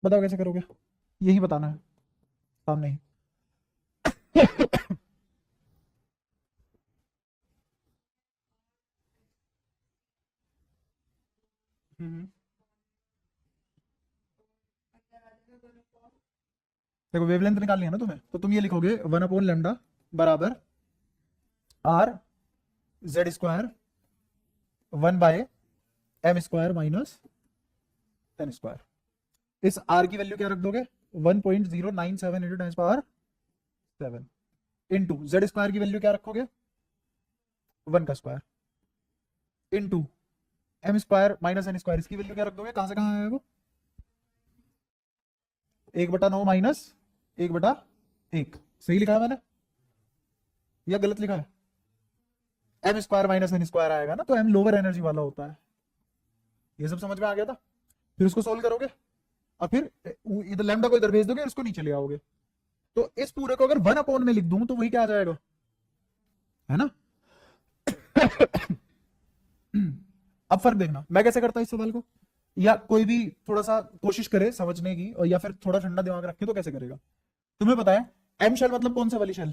बताओ कैसे करोगे, यही बताना है सामने ही। हम्म। देखो वेवलेंथ निकालनी है ना तुम्हें, तो तुम ये लिखोगे 1/λ बराबर are Z square 1/m² minus n square. इस r की वैल्यू क्या रख दोगे, 1.097 इंटू 10⁻7 इंटू जेड स्क्वायर की वैल्यू क्या रखोगे, 1 का square into m² minus n², इसकी वैल्यू क्या रख दोगे, कहां से कहां आएगा वो, 1/9 माइनस 1/1। सही लिखा है मैंने या गलत लिखा है, m² माइनस n² आएगा ना, तो m लोअर एनर्जी वाला होता है। ये सब समझ में आ गया था। फिर उसको सोल्व करोगे और फिर इधर लैम्डा को इधर भेज दोगे, इसको नीचे ले आओगे। तो इस पूरे को अगर 1 में लिख दूं तो वही क्या आ जाएगा, है ना। अब फर्क देखना मैं कैसे करता हूं इस सवाल को, या कोई भी थोड़ा सा कोशिश करे समझने की, और या फिर थोड़ा ठंडा दिमाग रखे तो कैसे करेगा। तुम्हें पता है एम शेल मतलब कौन सा वाली शेल,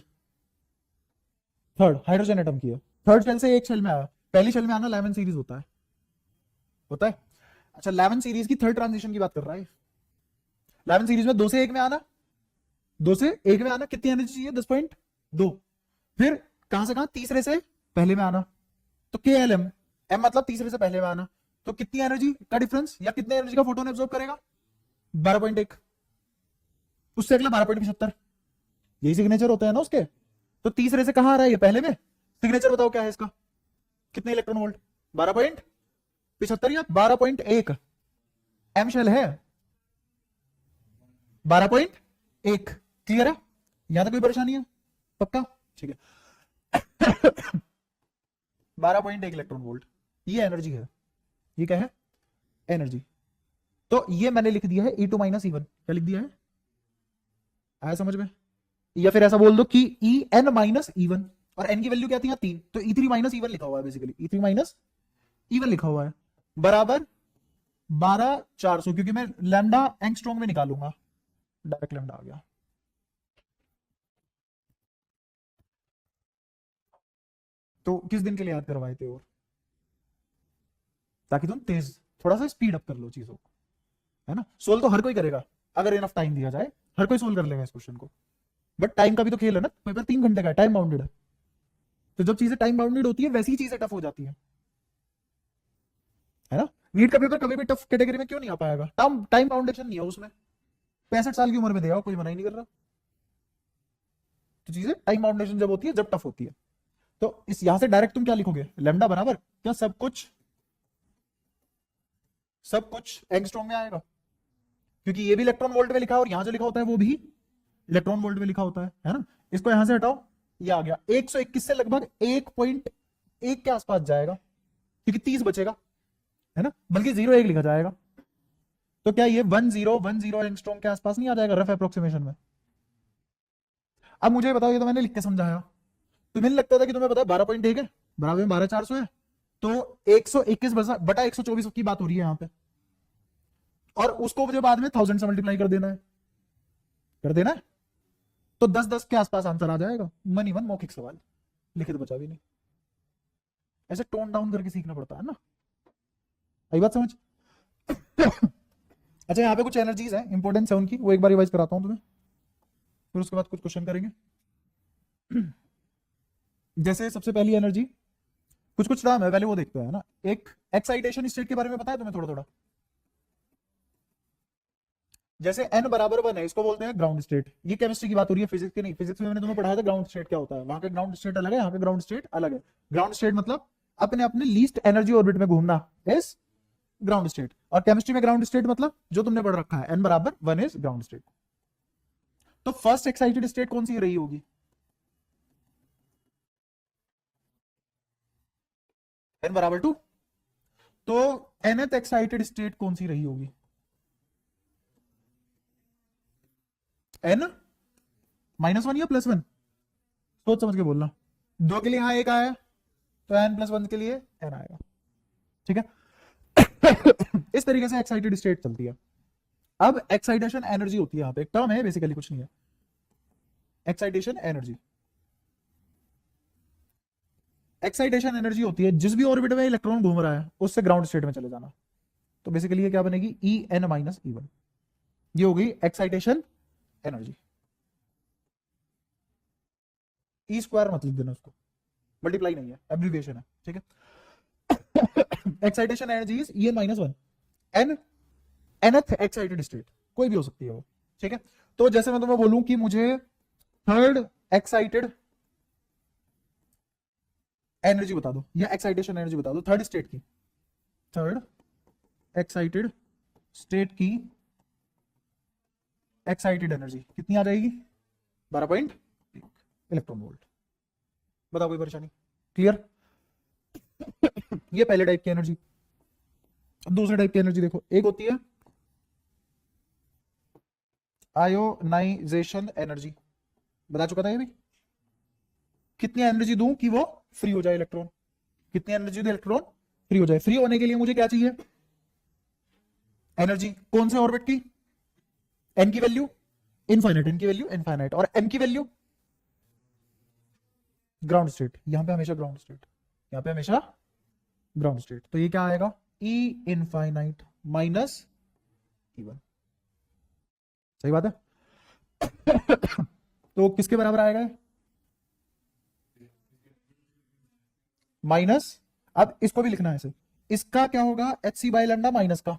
थर्ड, हाइड्रोजन एटम की है। थर्ड शेल से एक शेल में आया, पहली शेल में आना 11 सीरीज होता है। अच्छा 11 सीरीज की थर्ड ट्रांजिशन की बात कर रहा है। 11 सीरीज में 2 से 1 में आना, 2 से 1 में आना कितनी एनर्जी चाहिए, 10.2। फिर कहां से कहां, तीसरे से पहले में आना, तो के एल एम, एम मतलब तीसरे से पहले में आना, तो कितनी एनर्जी का डिफरेंस या कितने एनर्जी का फोटोन एब्जॉर्ब करेगा, 12.1। उससे अगला 12.75, यही सिग्नेचर होता है ना उसके। तो तीसरे से कहां आ रहा है ये, पहले में। सिग्नेचर बताओ क्या है इसका, कितने इलेक्ट्रॉन वोल्ट, 12.75 या 12.1। एम शेल है 12.1। क्लियर है, यहां तक कोई परेशानी है, पक्का, ठीक है। 12.1 इलेक्ट्रॉन वोल्ट, ये एनर्जी है, ये क्या है, एनर्जी। तो ये मैंने लिख दिया है E2 माइनस E1, क्या लिख दिया है, आया समझ में। या फिर ऐसा बोल दो कि En माइनस E1, और n की वैल्यू क्या थी यहाँ 3, तो E3 माइनस E1 लिखा हुआ है, बेसिकली E3 माइनस E1 लिखा हुआ है, बराबर 12,400, क्योंकि मैं लैम्डा एंगस्ट्रॉम में निकालूंगा, डायरेक्ट लैम्डा आ गया। तो किस दिन के लिए याद करवाए थे, और ताकि तुम तेज थोड़ा सा स्पीड अप कर लो चीजों को, है ना। सोल्व तो हर कोई करेगा, अगर इनफ टाइम दिया जाए हर कोई सोल्व कर लेगा इस क्वेश्चन को, बट टाइम का भी तो खेल है ना, पेपर 3 घंटे का है, टाइम बाउंडेड है। तो जब चीजें टाइम बाउंडेड होती है वैसी ही चीजें टफ हो जाती है ना। नीट का पेपर कभी भी टफ कैटेगरी में क्यों नहीं आ पाएगा, टाइम बाउंडेशन नहीं है उसमें, 65 साल की उम्र में देगा, कोई मना ही नहीं कर रहा। तो चीजें टाइम बाउंडेशन जब होती है, जब टफ होती है। तो इस यहां से डायरेक्ट तुम क्या लिखोगे, लैम्डा बराबर क्या, सब कुछ एंगस्ट्रॉम में आएगा, क्योंकि ये भी इलेक्ट्रॉन वोल्ट में लिखा है, और यहां जो लिखा होता है वो भी इलेक्ट्रॉन वोल्ट में लिखा होता है ना। इसको यहां से हटाओ, ये आ गया 121 से लगभग 1.1 के आसपास जाएगा, क्योंकि 30 बचेगा, है ना, बल्कि 0.1 लिखा जाएगा। तो क्या ये 1010 एंगस्ट्रॉम के आसपास नहीं आ जाएगा रफ अप्रोक्सीमेशन में। अब मुझे बताओ, ये तो मैंने लिख के समझाया, तुम्हें नहीं लगता था कि तुम्हें पता है 12.1 है बराबर में 12,400 है, तो 121 बटा 124 की बात हो रही है यहाँ पे, और उसको मुझे बाद में 1000 से मल्टीप्लाई कर देना है, तो 10-10 के आसपास आंसर आ जाएगा। मन ही मन मौखिक सवाल, लिखित बचा भी नहीं, ऐसे टोन डाउन करके सीखना पड़ता है ना। आई बात समझ। अच्छा यहाँ पे कुछ एनर्जीज है, इंपॉर्टेंस है उनकी, वो एक बार रिवाइज कराता हूँ तुम्हें, फिर उसके बाद कुछ क्वेश्चन करेंगे। जैसे सबसे पहली एनर्जी, कुछ कुछ नाम है, पहले वो देखते हैं ना। एक एक्साइटेशन स्टेट के बारे में पता है तुम्हें थोड़ा थोड़ा, जैसे n बराबर 1 है, इसको बोलते हैं ग्राउंड स्टेट। ये केमिस्ट्री की बात हो रही है, फिजिक्स की नहीं। फिजिक्स में मैंने तुम्हें पढ़ाया था ग्राउंड स्टेट क्या होता है, वहां का ग्राउंड स्टेट अलग है, यहाँ का ग्राउंड स्टेट अलग है। ग्राउंड स्टेट मतलब अपने अपने लीस्ट एनर्जी ऑर्बिट में घूमना इज ग्राउंड स्टेट, और केमिस्ट्री में ग्राउंड स्टेट मतलब जो तुमने पढ़ रखा है, n बराबर 1 इज ग्राउंड स्टेट। तो फर्स्ट एक्साइटेड स्टेट कौन सी रही होगी, n बराबर 2, तो nth एक्साइटेड स्टेट कौन सी रही होगी, n -1 या +1, सोच समझ के बोलना। 2 के लिए यहाँ 1 आया, तो n+1 के लिए n आएगा, ठीक है। इस तरीके से एक्साइटेड स्टेट चलती है। अब एक्साइटेशन एनर्जी होती है, यहाँ पे एक टर्म है, बेसिकली कुछ नहीं है, एक्साइटेशन एनर्जी। एक्साइटेशन एनर्जी होती है जिस भी ऑर्बिट में इलेक्ट्रॉन घूम रहा है उससे ग्राउंड स्टेट में चले जाना। तो बेसिकली ये क्या बनेगी, E N minus E one, ये हो गई एक्साइटेशन एनर्जी। ई स्क्वायर मत लिख देना उसको, मल्टीप्लाई नहीं है, एब्रिविएशन है, ठीक है। Excitation energy is E N minus one, N nth excited state, कोई भी हो सकती है वो, ठीक है। तो जैसे मैं तुम्हें बोलूं कि मुझे थर्ड एक्साइटेड एनर्जी बता दो या एक्साइटेशन एनर्जी बता दो थर्ड स्टेट की, थर्ड एक्साइटेड स्टेट की एक्साइटेड एनर्जी कितनी आ जाएगी, 12.1 इलेक्ट्रॉन वोल्ट। बताओ कोई परेशानी, क्लियर। ये पहले टाइप की एनर्जी। अब दूसरे टाइप की एनर्जी देखो, एक होती है आयोनाइजेशन एनर्जी, बता चुका था ये भी। कितनी एनर्जी दूं कि वो फ्री हो जाए इलेक्ट्रॉन, कितनी एनर्जी दूं इलेक्ट्रॉन फ्री हो जाए। फ्री होने के लिए मुझे क्या चाहिए, एनर्जी। कौन से ऑर्बिट की, एन की वैल्यू इनफाइनाइट, एन की वैल्यू इनफाइनाइट, और एम की वैल्यू ग्राउंड स्टेट। यहां पे हमेशा ग्राउंड स्टेट, यहां पे हमेशा ग्राउंड स्टेट। तो ये क्या आएगा, ई इनफाइनाइट माइनस ई वन, सही बात है। तो किसके बराबर आएगा, माइनस। अब इसको भी लिखना है ऐसे, इसका क्या होगा, H C by lambda minus का,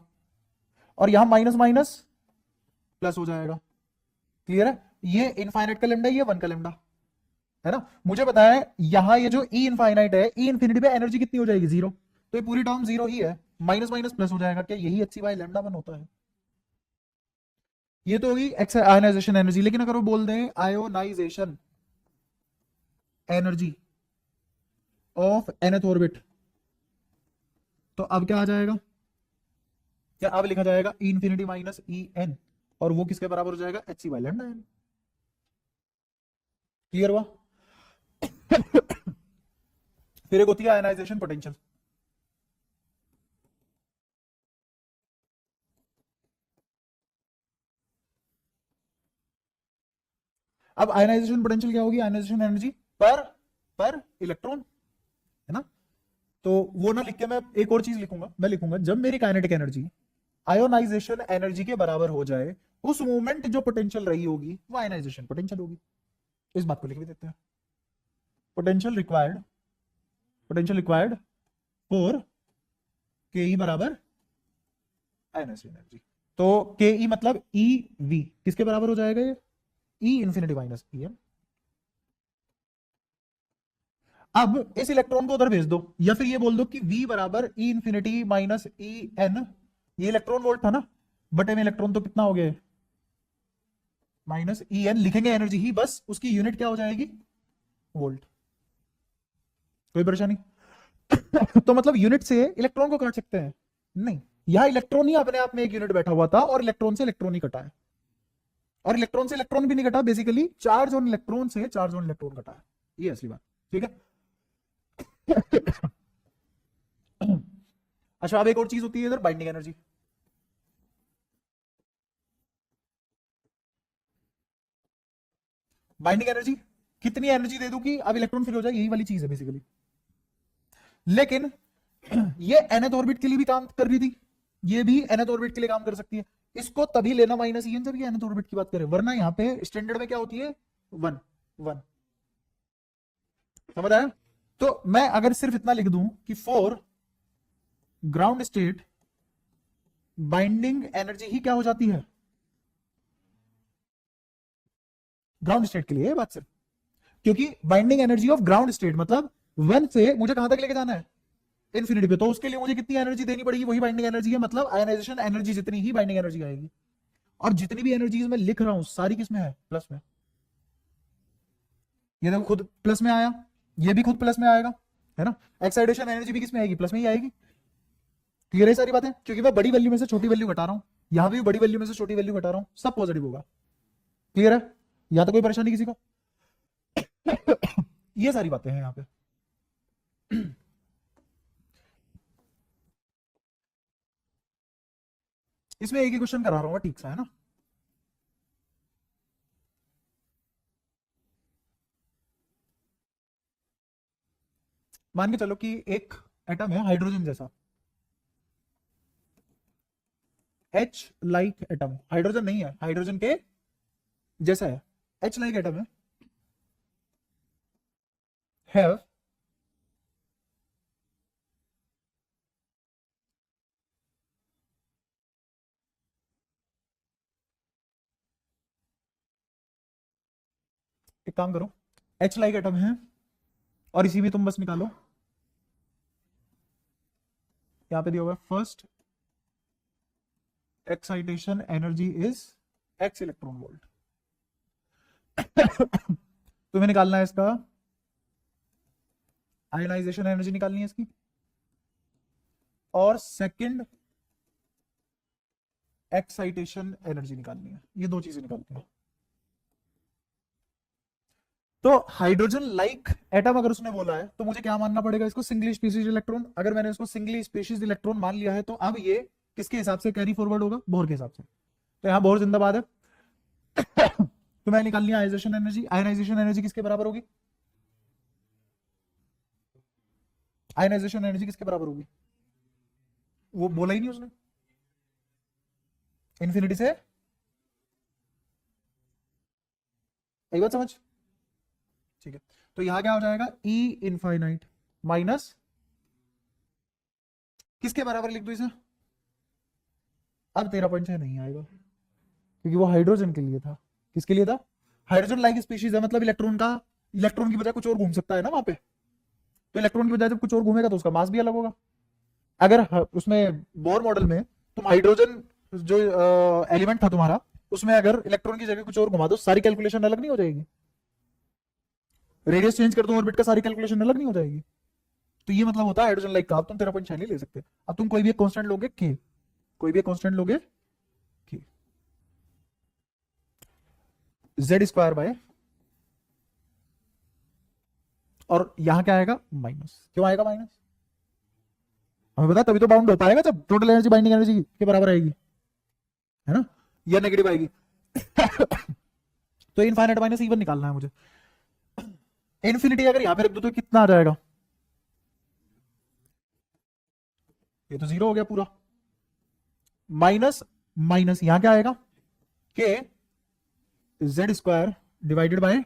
और यहां माइनस माइनस प्लस हो जाएगा, क्लियर है। ये इनफाइनाइट का लैम्डा, ये वन का लैम्डा है ना। मुझे पता है यहां ये जो ई इनफाइनाइट है, ई इन्फिनिटी पे एनर्जी कितनी हो जाएगी, जीरो। तो ये पूरी टर्म जीरो ही है, माइनस माइनस प्लस हो जाएगा, क्या यही H C by lambda one होता है। ये तो होगी आयोनाइजेशन एनर्जी। लेकिन अगर वो बोल दें ionisation energy of nth orbit, तो अब क्या आ जाएगा, क्या अब लिखा जाएगा E infinity minus E N, और वो किसके बराबर हो जाएगा, H C by lambda N. Clear हुआ। फिर एक होती है आयनाइजेशन पोटेंशियल। अब आयनाइजेशन पोटेंशियल क्या होगी, आयनाइजेशन एनर्जी पर इलेक्ट्रॉन, है ना। तो वो ना लिख के मैं एक और चीज लिखूंगा, मैं लिखूंगा जब मेरी काइनेटिक एनर्जी आयोनाइजेशन एनर्जी के बराबर हो जाए, उस मोमेंट जो पोटेंशियल रही होगी वो आयनाइजेशन पोटेंशियल होगी। इस बात को लिख भी देते हैं, पोटेंशियल रिक्वायर्ड फॉर के ई बराबर आयनाइजेशन एनर्जी। तो के ई मतलब ई वी किसके बराबर हो जाएगा, ये ई इंफिनिटी माइनस ई एम। अब इस इलेक्ट्रॉन को उधर भेज दो, या फिर ये बोल दो कि v बराबर ई इंफिनिटी माइनस ई एन, ये इलेक्ट्रॉन वोल्ट था ना, बटे में इलेक्ट्रॉन तो कितना हो गया, माइनस ई एन। लिखेंगे एनर्जी ही, बस उसकी यूनिट क्या हो जाएगी, वोल्ट। कोई परेशानी। तो मतलब यूनिट से इलेक्ट्रॉन को काट सकते हैं, नहीं, यहां इलेक्ट्रॉन ही अपने आप में एक यूनिट बैठा हुआ था, और इलेक्ट्रॉन से इलेक्ट्रॉन ही कटा है, और इलेक्ट्रॉन से इलेक्ट्रॉन भी नहीं कटा, बेसिकली चार्ज ऑन इलेक्ट्रॉन से चार्ज ऑन इलेक्ट्रॉन कटा है, ये असली बात, ठीक है। अच्छा, अब एक और चीज होती है इधर, बाइंडिंग एनर्जी। बाइंडिंग एनर्जी कितनी एनर्जी दे दूं कि अब इलेक्ट्रॉन फ्री हो जाए, यही वाली चीज है बेसिकली। लेकिन ये nth ऑर्बिट के लिए भी काम कर रही थी, ये भी nth ऑर्बिट के लिए काम कर सकती है। इसको तभी लेना माइनस ई एन जब ये nth ऑर्बिट की बात करें, वरना यहां पे स्टैंडर्ड में क्या होती है, वन वन। समझ आया। तो मैं अगर सिर्फ इतना लिख दूं कि for ground state binding energy ही क्या हो जाती है, ग्राउंड स्टेट के लिए बात सिर्फ, क्योंकि binding energy of ground state मतलब वन से मुझे कहां तक लेके जाना है, इन्फिनिटी पे। तो उसके लिए मुझे कितनी एनर्जी देनी पड़ेगी, वही बाइंडिंग एनर्जी है, मतलब आयनाइजेशन एनर्जी जितनी ही बाइंडिंग एनर्जी आएगी। और जितनी भी एनर्जीज मैं लिख रहा हूं सारी किसमें है, प्लस में। ये देखो खुद प्लस में आया, ये भी खुद प्लस में आएगा, है ना। एक्साइटेशन एनर्जी भी किसमें आएगी, प्लस में ही आएगी। क्लियर है सारी बातें, क्योंकि मैं बड़ी वैल्यू में से छोटी वैल्यू घटा रहा हूं, यहां भी बड़ी वैल्यू में से छोटी वैल्यू घटा रहा हूं, सब पॉजिटिव होगा। क्लियर है, यहां तो कोई परेशानी किसी को। ये सारी बातें हैं यहां पे। इसमें एक ही क्वेश्चन करा रहा हूँ ठीक सा, है ना। मान के चलो कि एक एटम है हाइड्रोजन जैसा, H लाइक एटम, हाइड्रोजन नहीं है, हाइड्रोजन के जैसा है, H लाइक एटम है, हैव एक काम करो, H लाइक एटम है और इसी भी तुम बस निकालो, यहां पे दिया हुआ first excitation energy is x electron volt. तुम्हें निकालना है इसका आयनाइजेशन एनर्जी निकालनी है इसकी, और सेकंड एक्साइटेशन एनर्जी निकालनी है, ये दो चीजें निकालनी है। तो हाइड्रोजन लाइक एटम अगर उसने बोला है तो मुझे क्या मानना पड़ेगा इसको, सिंगली स्पीशीज इलेक्ट्रॉन। अगर मैंने इसको सिंगली स्पीशीज इलेक्ट्रॉन मान लिया है तो अब ये किसके हिसाब से कैरी फॉरवर्ड होगा, बोर के हिसाब से। तो यहां बोर जिंदाबाद है। तो मैं निकाल लिया आयनाइजेशन एनर्जी, आयनाइजेशन एनर्जी किसके बराबर होगी, आयनाइजेशन एनर्जी किसके बराबर होगी, वो बोला ही नहीं उसने, इन्फिनिटी से, एक बात समझ, ठीक है। तो यहां क्या हो जाएगा, E इनफाइनाइट माइनस किसके बराबर लिख दो इसे, अब 13.6 नहीं आएगा क्योंकि वो हाइड्रोजन के लिए था। किसके लिए था, हाइड्रोजन लाइक स्पीशीज है, मतलब इलेक्ट्रॉन की बजाय कुछ और घूम सकता है ना वहां पे। तो इलेक्ट्रॉन की बजाय जब कुछ और घूमेगा तो उसका मास भी अलग होगा। अगर उसमें बोर मॉडल में तुम हाइड्रोजन जो एलिमेंट था तुम्हारा, उसमें अगर इलेक्ट्रॉन की जगह कुछ और घुमा दो, सारी कैलकुलेशन अलग नहीं हो जाएगी, रेडियस चेंज कर दो ऑर्बिट का, सारी कैलकुलेशन अलग नहीं हो जाएगी। तो ये मतलब होता है हाइड्रोजन लाइक का। अब तुम 13.6 नहीं ले सकते। अब तुम कोई भी एक कांस्टेंट लोगे के, कोई भी एक कांस्टेंट लोगे के, जेड स्क्वायर बाय, और यहां क्या आएगा माइनस। क्यों आएगा माइनस, हमें पता, तभी तो बाउंड हो पाएगा जब टोटल एनर्जी बाइंडिंग एनर्जी के बराबर आएगी, है ना, या नेगेटिव आएगी। तो इनफाइनाइट माइनस E1 निकालना है मुझे। इन्फिनिटी अगर यहां पे रख दो तो कितना आ जाएगा, ये तो जीरो हो गया पूरा, माइनस माइनस यहां क्या आएगा, के जेड स्क्वायर डिवाइडेड बाय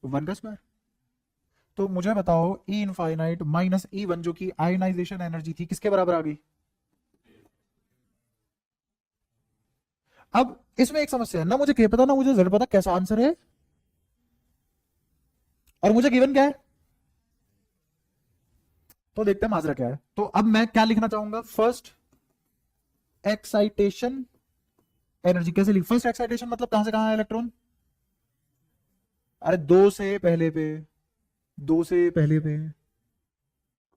1 का स्क्वायर। तो मुझे बताओ E इनफाइनाइट माइनस E1 जो कि आयनाइजेशन एनर्जी थी, किसके बराबर आ गई। अब इसमें एक समस्या है ना, मुझे क्या पता ना मुझे जेड पता, कैसा आंसर है, और मुझे गिवन क्या है। तो देखते हैं माजरा क्या है। तो अब मैं क्या लिखना चाहूंगा, फर्स्ट एक्साइटेशन एनर्जी कैसे लिख, फर्स्ट एक्साइटेशन मतलब कहां से कहां है इलेक्ट्रॉन, अरे दो से पहले पे, दो से पहले पे,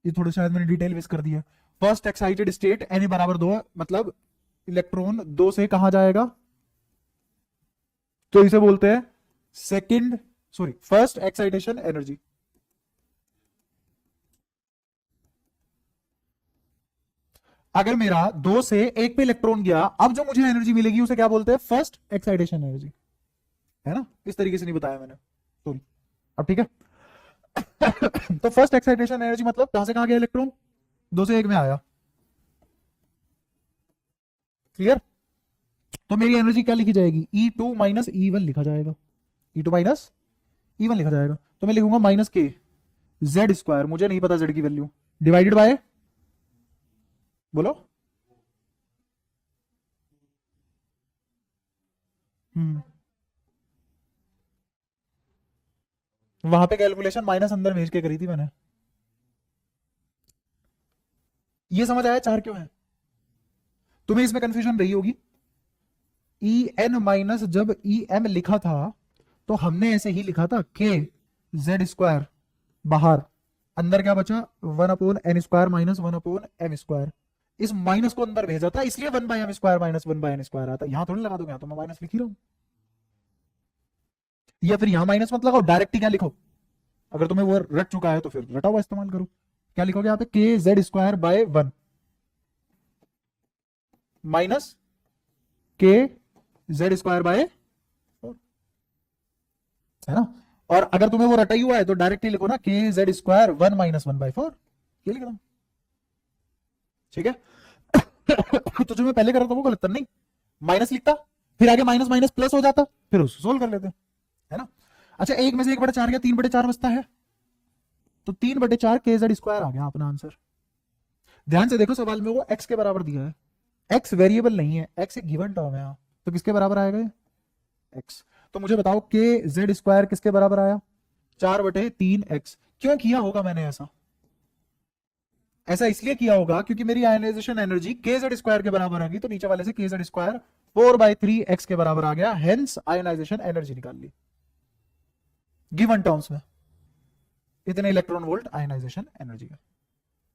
ये थोड़ा शायद मैंने डिटेल मिस कर दिया। फर्स्ट एक्साइटेड स्टेट एन बराबर 2 है, मतलब इलेक्ट्रॉन 2 से कहां जाएगा, तो इसे बोलते हैं second, sorry first excitation energy. अगर मेरा 2 से 1 पे इलेक्ट्रॉन गया, अब जो मुझे एनर्जी मिलेगी उसे क्या बोलते हैं, फर्स्ट एक्साइटेशन एनर्जी, है ना। इस तरीके से नहीं बताया मैंने, सॉरी। अब ठीक है। तो फर्स्ट एक्साइटेशन एनर्जी मतलब कहां से कहां गया इलेक्ट्रॉन, 2 से 1 में आया, क्लियर। तो मेरी एनर्जी क्या लिखी जाएगी, E2 माइनस E1 लिखा जाएगा, E2 माइनस E1 लिखा जाएगा। तो मैं लिखूंगा माइनस के जेड स्क्वायर, मुझे नहीं पता जेड की वैल्यू, डिवाइडेड बाय, बोलो, वहां पे कैलकुलेशन माइनस अंदर भेज के करी थी मैंने। ये समझ आया चार क्यों है, तुम्हें इसमें कंफ्यूजन रही होगी। ई एन माइनस जब ई एम लिखा था तो हमने ऐसे ही लिखा था, के जेड स्क्वायर बाहर, अंदर क्या बचा, 1/n² माइनस 1/m²। इस माइनस को अंदर भेजा था, इसलिए 1/m² माइनस 1/n² आता। यहां थोड़ी लगा दूंगा, यहां तो मैं माइनस लिख ही रहा हूं। या फिर यहां माइनस मत लगाओ, डायरेक्ट ही क्या लिखो, अगर तुम्हें वो रट चुका है तो फिर रटा हुआ इस्तेमाल करो। क्या लिखोगे यहाँ पे, के जेड स्क्वायर बाय 1 माइनस के जेड स्क्वायर बाय 4, है ना। और अगर तुम्हें वो रटा ही हुआ है तो डायरेक्टली लिखो ना के जेड स्क्वायर 1 माइनस 1/4, ये लिख दो, ठीक है। तो जो मैं पहले कर रहा था वो गलत था, नहीं माइनस लिखता, फिर आगे माइनस माइनस प्लस हो जाता, फिर उसको सोल्व कर लेते, है ना। अच्छा, एक में से 1/4 गया, 3/4 बचता है, तो 3/4 के जेड स्क्वायर आ गया अपना आंसर। ध्यान से देखो सवाल में वो x के बराबर दिया है, x वेरिएबल नहीं है, x एक गिवन टर्म है, तो किसके बराबर आएगा ये, x। तो मुझे बताओ के जेड स्क्वायर किसके बराबर आया, 4/3x। क्यों किया होगा मैंने ऐसा, ऐसा इसलिए किया होगा क्योंकि मेरी आयनाइजेशन एनर्जी के जेड स्क्वायर के बराबर आ गई, तो नीचे वाले से के जेड स्क्वायर 4/3x के बराबर आ गया, हेंस आयनाइजेशन एनर्जी निकाल ली गिवन टर्म्स में, इतने इलेक्ट्रॉन वोल्ट आयनाइजेशन एनर्जी का।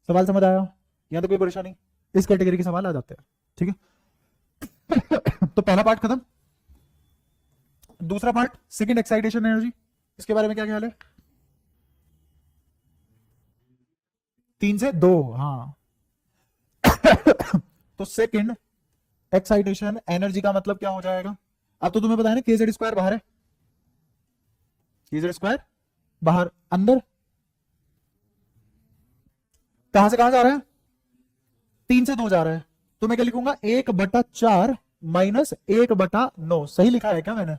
सवाल समझ आया, यहां तो कोई परेशानी, इस कैटेगरी के सवाल आ जाते हैं, ठीक है। तो पहला पार्ट खत्म। दूसरा पार्ट सेकंड एक्साइटेशन एनर्जी, इसके बारे में क्या ख्याल है, 3 से 2, हाँ। तो सेकंड एक्साइटेशन एनर्जी का मतलब क्या हो जाएगा, अब तो तुम्हें पता है ना के जेड स्क्वायर बाहर है, के जेड स्क्वायर बाहर, अंदर कहां से कहां जा रहा है, 3 से 2 जा रहा है, तो मैं क्या लिखूंगा 1/4 माइनस 1/9, सही लिखा है क्या मैंने,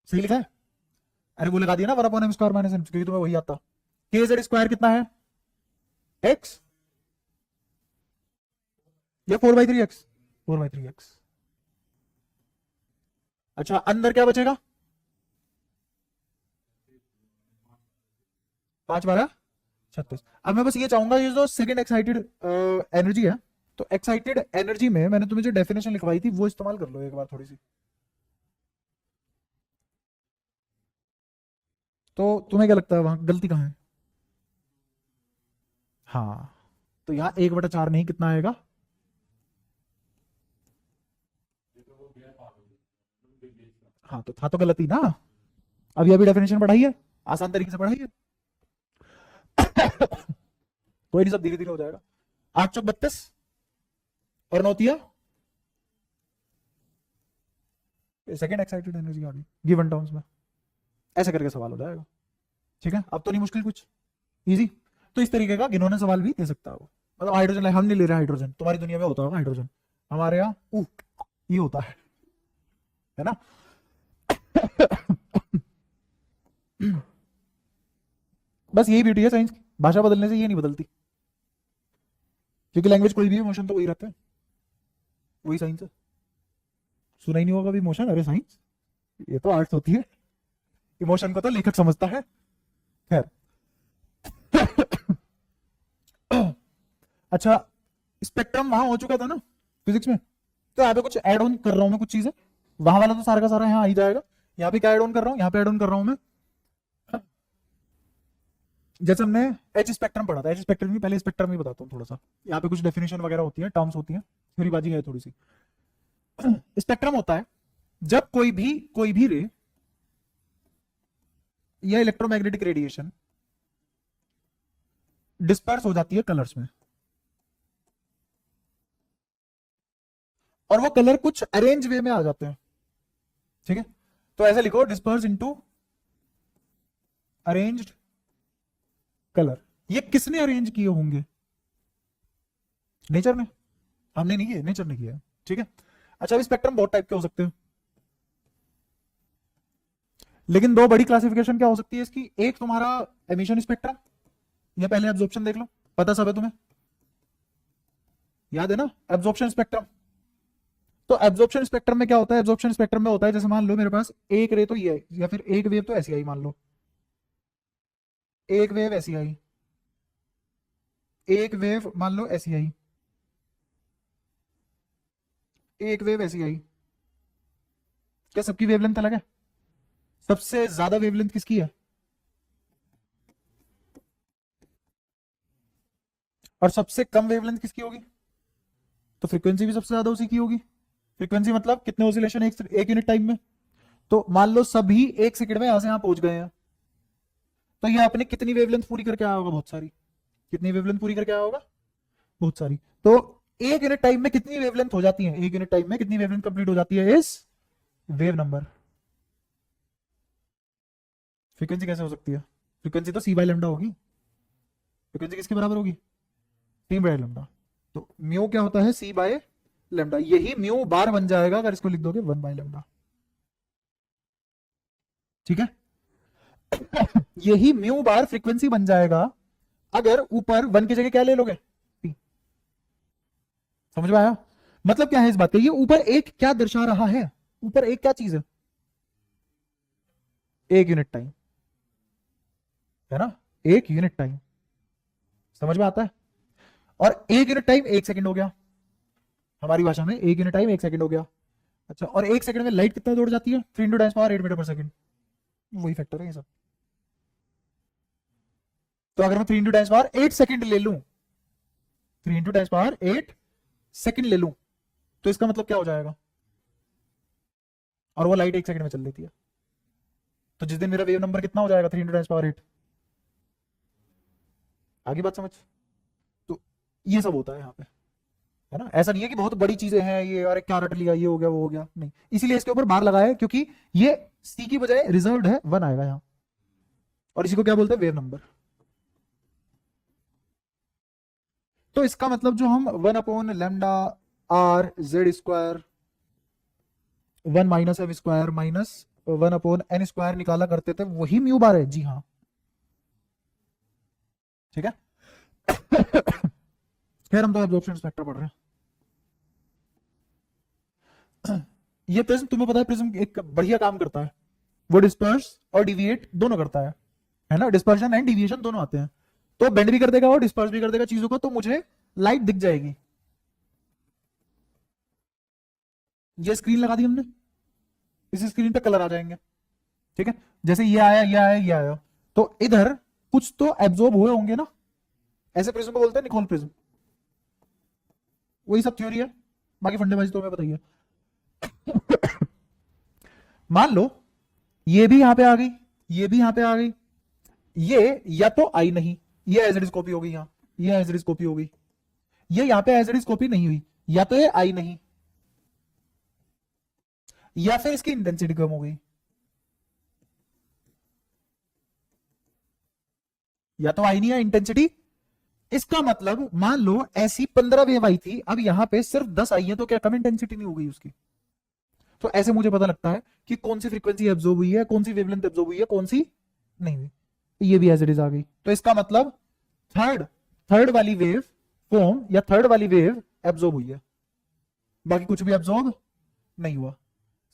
सही लिखा है, अरे वो लगा दिया ना 1/m स्क्वायर माइनस m, क्योंकि तुम्हें वही आता। के जेड स्क्वायर कितना है, x या 4/3x, 4/3x। अच्छा, अंदर क्या बचेगा, 5×12 = 36। अब मैं बस ये चाहूंगा, ये जो सेकंड एक्साइटेड एनर्जी है, तो एक्साइटेड एनर्जी में मैंने तुम्हें जो डेफिनेशन लिखवाई थी वो इस्तेमाल कर लो एक बार थोड़ी सी, तो तुम्हें क्या लगता है वहां गलती कहां है, हाँ, तो यहां 1/4 नहीं, कितना आएगा, हाँ, तो था तो गलती ना, अभी अभी डेफिनेशन पढ़ाई है, आसान तरीके से पढ़ाई है। कोई नहीं, सब धीरे धीरे हो जाएगा। 8×32 और 9 सेकंड एक्साइटेड एनर्जी आ गई गिवन टर्म्स में, ऐसे करके सवाल हो जाएगा, ठीक है। अब तो नहीं मुश्किल कुछ, इजी। तो इस तरीके का गिनोने सवाल भी दे सकता है वो, मतलब हाइड्रोजन, हम नहीं ले रहे हाइड्रोजन, तुम्हारी दुनिया में होता होगा हाइड्रोजन, हमारे यहाँ ये होता है ना। बस यही ब्यूटी है साइंस की, भाषा बदलने से ये नहीं बदलती, क्योंकि लैंग्वेज कोई भी है, इमोशन तो वही रहता है, वही साइंस है। सुना ही नहीं होगा भी इमोशन, अरे साइंस ये तो आर्ट्स होती है, इमोशन को तो लेखक समझता है, खैर। अच्छा, स्पेक्ट्रम वहां हो चुका था ना फिजिक्स में, तो यहाँ पे कुछ ऐड ऑन कर रहा हूं मैं, कुछ चीजें, वहां वाला तो सारा का सारा यहाँ आ ही जाएगा, यहाँ पे क्या ऐड ऑन कर रहा हूँ, यहाँ पे ऐड ऑन कर रहा हूं मैं, जैसे हमने एच स्पेक्ट्रम पढ़ा था, एच स्पेक्ट्रम में पहले स्पेक्ट्रम ही बताता हूँ थोड़ा सा, यहाँ पे कुछ डेफिनेशन वगैरह होती है, टर्म्स होती है, थोड़ी बाजी है थोड़ी सी। स्पेक्ट्रम होता है जब कोई भी रे या इलेक्ट्रोमैग्नेटिक रेडिएशन डिस्पर्स हो जाती है कलर्स में, और वो कलर कुछ अरेंज वे में आ जाते हैं, ठीक है। तो ऐसे लिखो, डिस्पर्स इनटू अरेंज्ड कलर। ये किसने अरेंज किए होंगे, नेचर ने, हमने नहीं किया, नेचर ने किया, ठीक है। अच्छा, अभी स्पेक्ट्रम बहुत टाइप के हो सकते हैं, लेकिन दो बड़ी क्लासिफिकेशन क्या हो सकती है इसकी, एक तुम्हारा एमिशन स्पेक्ट्रम, या पहले एब्जॉर्प्शन देख लो, पता सब है तुम्हें, याद है ना एब्जॉर्प्शन स्पेक्ट्रम। तो एब्जॉर्प्शन स्पेक्ट्रम में क्या होता है, एब्जॉर्प्शन स्पेक्ट्रम में होता है, जैसे मान लो मेरे पास एक रे तो ये है, या फिर एक वेव तो ऐसी आई, मान लो एक वेव ऐसी आई, एक वेव मान लो ऐसी आई, एक वेव ऐसी आई, क्या सबकी वेवलेंथ अलग है, सबसे ज्यादा वेवलेंथ किसकी है, और सबसे कम वेवलेंथ किसकी होगी, तो फ्रीक्वेंसी भी सबसे ज्यादा उसी की होगी। फ्रीक्वेंसी मतलब कितने ऑसिलेशन एक यूनिट टाइम में, तो मान लो सभी 1 सेकंड में यहां से यहां पहुंच गए हैं, तो ये आपने कितनी वेवलेंथ पूरी करके आया होगा, बहुत सारी, कितनी वेवलेंथ पूरी करके आया होगा, बहुत सारी। तो एक यूनिट टाइम में कितनी वेवलेंथ हो जाती है, एक यूनिट टाइम में कितनी वेवलेंथ कंप्लीट हो जाती है इस वेव नंबर। फ्रीक्वेंसी कैसे हो सकती है, फ्रीक्वेंसी तो सी बाय लेमडा होगी, फ्रीक्वेंसी किसके बराबर होगी, सी बाय लेमडा। तो म्यू क्या होता है, सी बाय लेमडा, यही म्यू बार बन जाएगा अगर इसको लिख दोगे 1 बाय लेमडा। ठीक है यही म्यू बार फ्रीक्वेंसी बन जाएगा अगर ऊपर 1 की जगह क्या ले लोगे, P। समझ में आया, मतलब क्या है इस बात का, ये ऊपर एक क्या दर्शा रहा है, ऊपर एक क्या चीज है, एक यूनिट टाइम है ना, एक यूनिट टाइम, समझ में आता है। और एक यूनिट टाइम 1 सेकंड हो गया, हमारी भाषा में एक यूनिट टाइम 1 सेकंड हो गया। अच्छा, और 1 सेकंड में लाइट कितना दौड़ जाती है, 3 × 10⁻8 मीटर पर सेकंड, वही फैक्टर है ये सब। तो अगर मैं 3 × 10⁻8 सेकंड ले लूं, 3 × 10⁻8 सेकंड ले लूं, तो इसका मतलब क्या हो जाएगा, और वो लाइट 1 सेकंड में चल देती है, तो जिस दिन मेरा वेव नंबर कितना हो जाएगा 3 × 10⁻8। आगे बात समझ। तो ये सब होता है यहाँ पे, है ना, ऐसा नहीं है कि बहुत बड़ी चीजें हैं ये, अरे क्या रट लिया, ये हो गया वो हो गया, नहीं, इसीलिए इसके ऊपर बार लगाया है क्योंकि ये सी की बजाय रिजर्व्ड है, 1 आएगा यहाँ, और इसी को क्या बोलते हैं, वेव नंबर। तो इसका मतलब जो हम 1/λ r z² 1 - m² minus 1/n² निकाला करते थे, वही म्यू बार है, जी हाँ, ठीक है खैर हम तो एब्जॉर्प्शन स्पेक्ट्रा पढ़ रहे हैं। ये प्रिज्म, तुम्हें पता है प्रिज्म एक बढ़िया काम करता है, वो डिस्पर्स और डिविएट दोनों करता है ना, डिस्पर्शन एंड डिविएशन दोनों आते हैं, तो बेंड भी कर देगा और डिस्पर्स भी कर देगा चीजों को, तो मुझे लाइट दिख जाएगी। ये स्क्रीन लगा दी हमने, इस स्क्रीन पे कलर आ जाएंगे, ठीक है, जैसे ये आया ये आया ये आया, तो इधर कुछ तो एब्जॉर्ब हुए होंगे ना, ऐसे प्रिज्म को बोलते हैं निकोल प्रिज्म, वही सब थ्योरी है, बाकी फंडेबाजी तो हमें बताइए। मान लो ये भी यहां पे आ गई, ये भी यहां पे आ गई, ये या तो आई नहीं, ये एज इट इज कॉपी हो गई, यहां ये एज इट इज कॉपी हो गई, ये यहां पे एज इट इज कॉपी नहीं हुई, या तो ये आई नहीं, या फिर इसकी इंटेंसिटी कम हो गई, या तो आई नहीं या इंटेंसिटी। इसका मतलब मान लो ऐसी 15 वेव आई थी, अब यहां पे सिर्फ 10 आई है, तो क्या कम इंटेंसिटी नहीं हो गई उसकी। तो ऐसे मुझे पता लगता है कि कौन सी फ्रीक्वेंसी एब्जॉर्ब हुई है, कौन सी वेवलेंथ एब्जॉर्ब हुई है, कौन सी नहीं हुई, ये भी एज इट इज आ गई। तो इसका मतलब थर्ड वाली वेव फॉर्म या थर्ड वाली वेव एब्जॉर्ब हुई है, बाकी कुछ भी एब्जॉर्ब नहीं हुआ।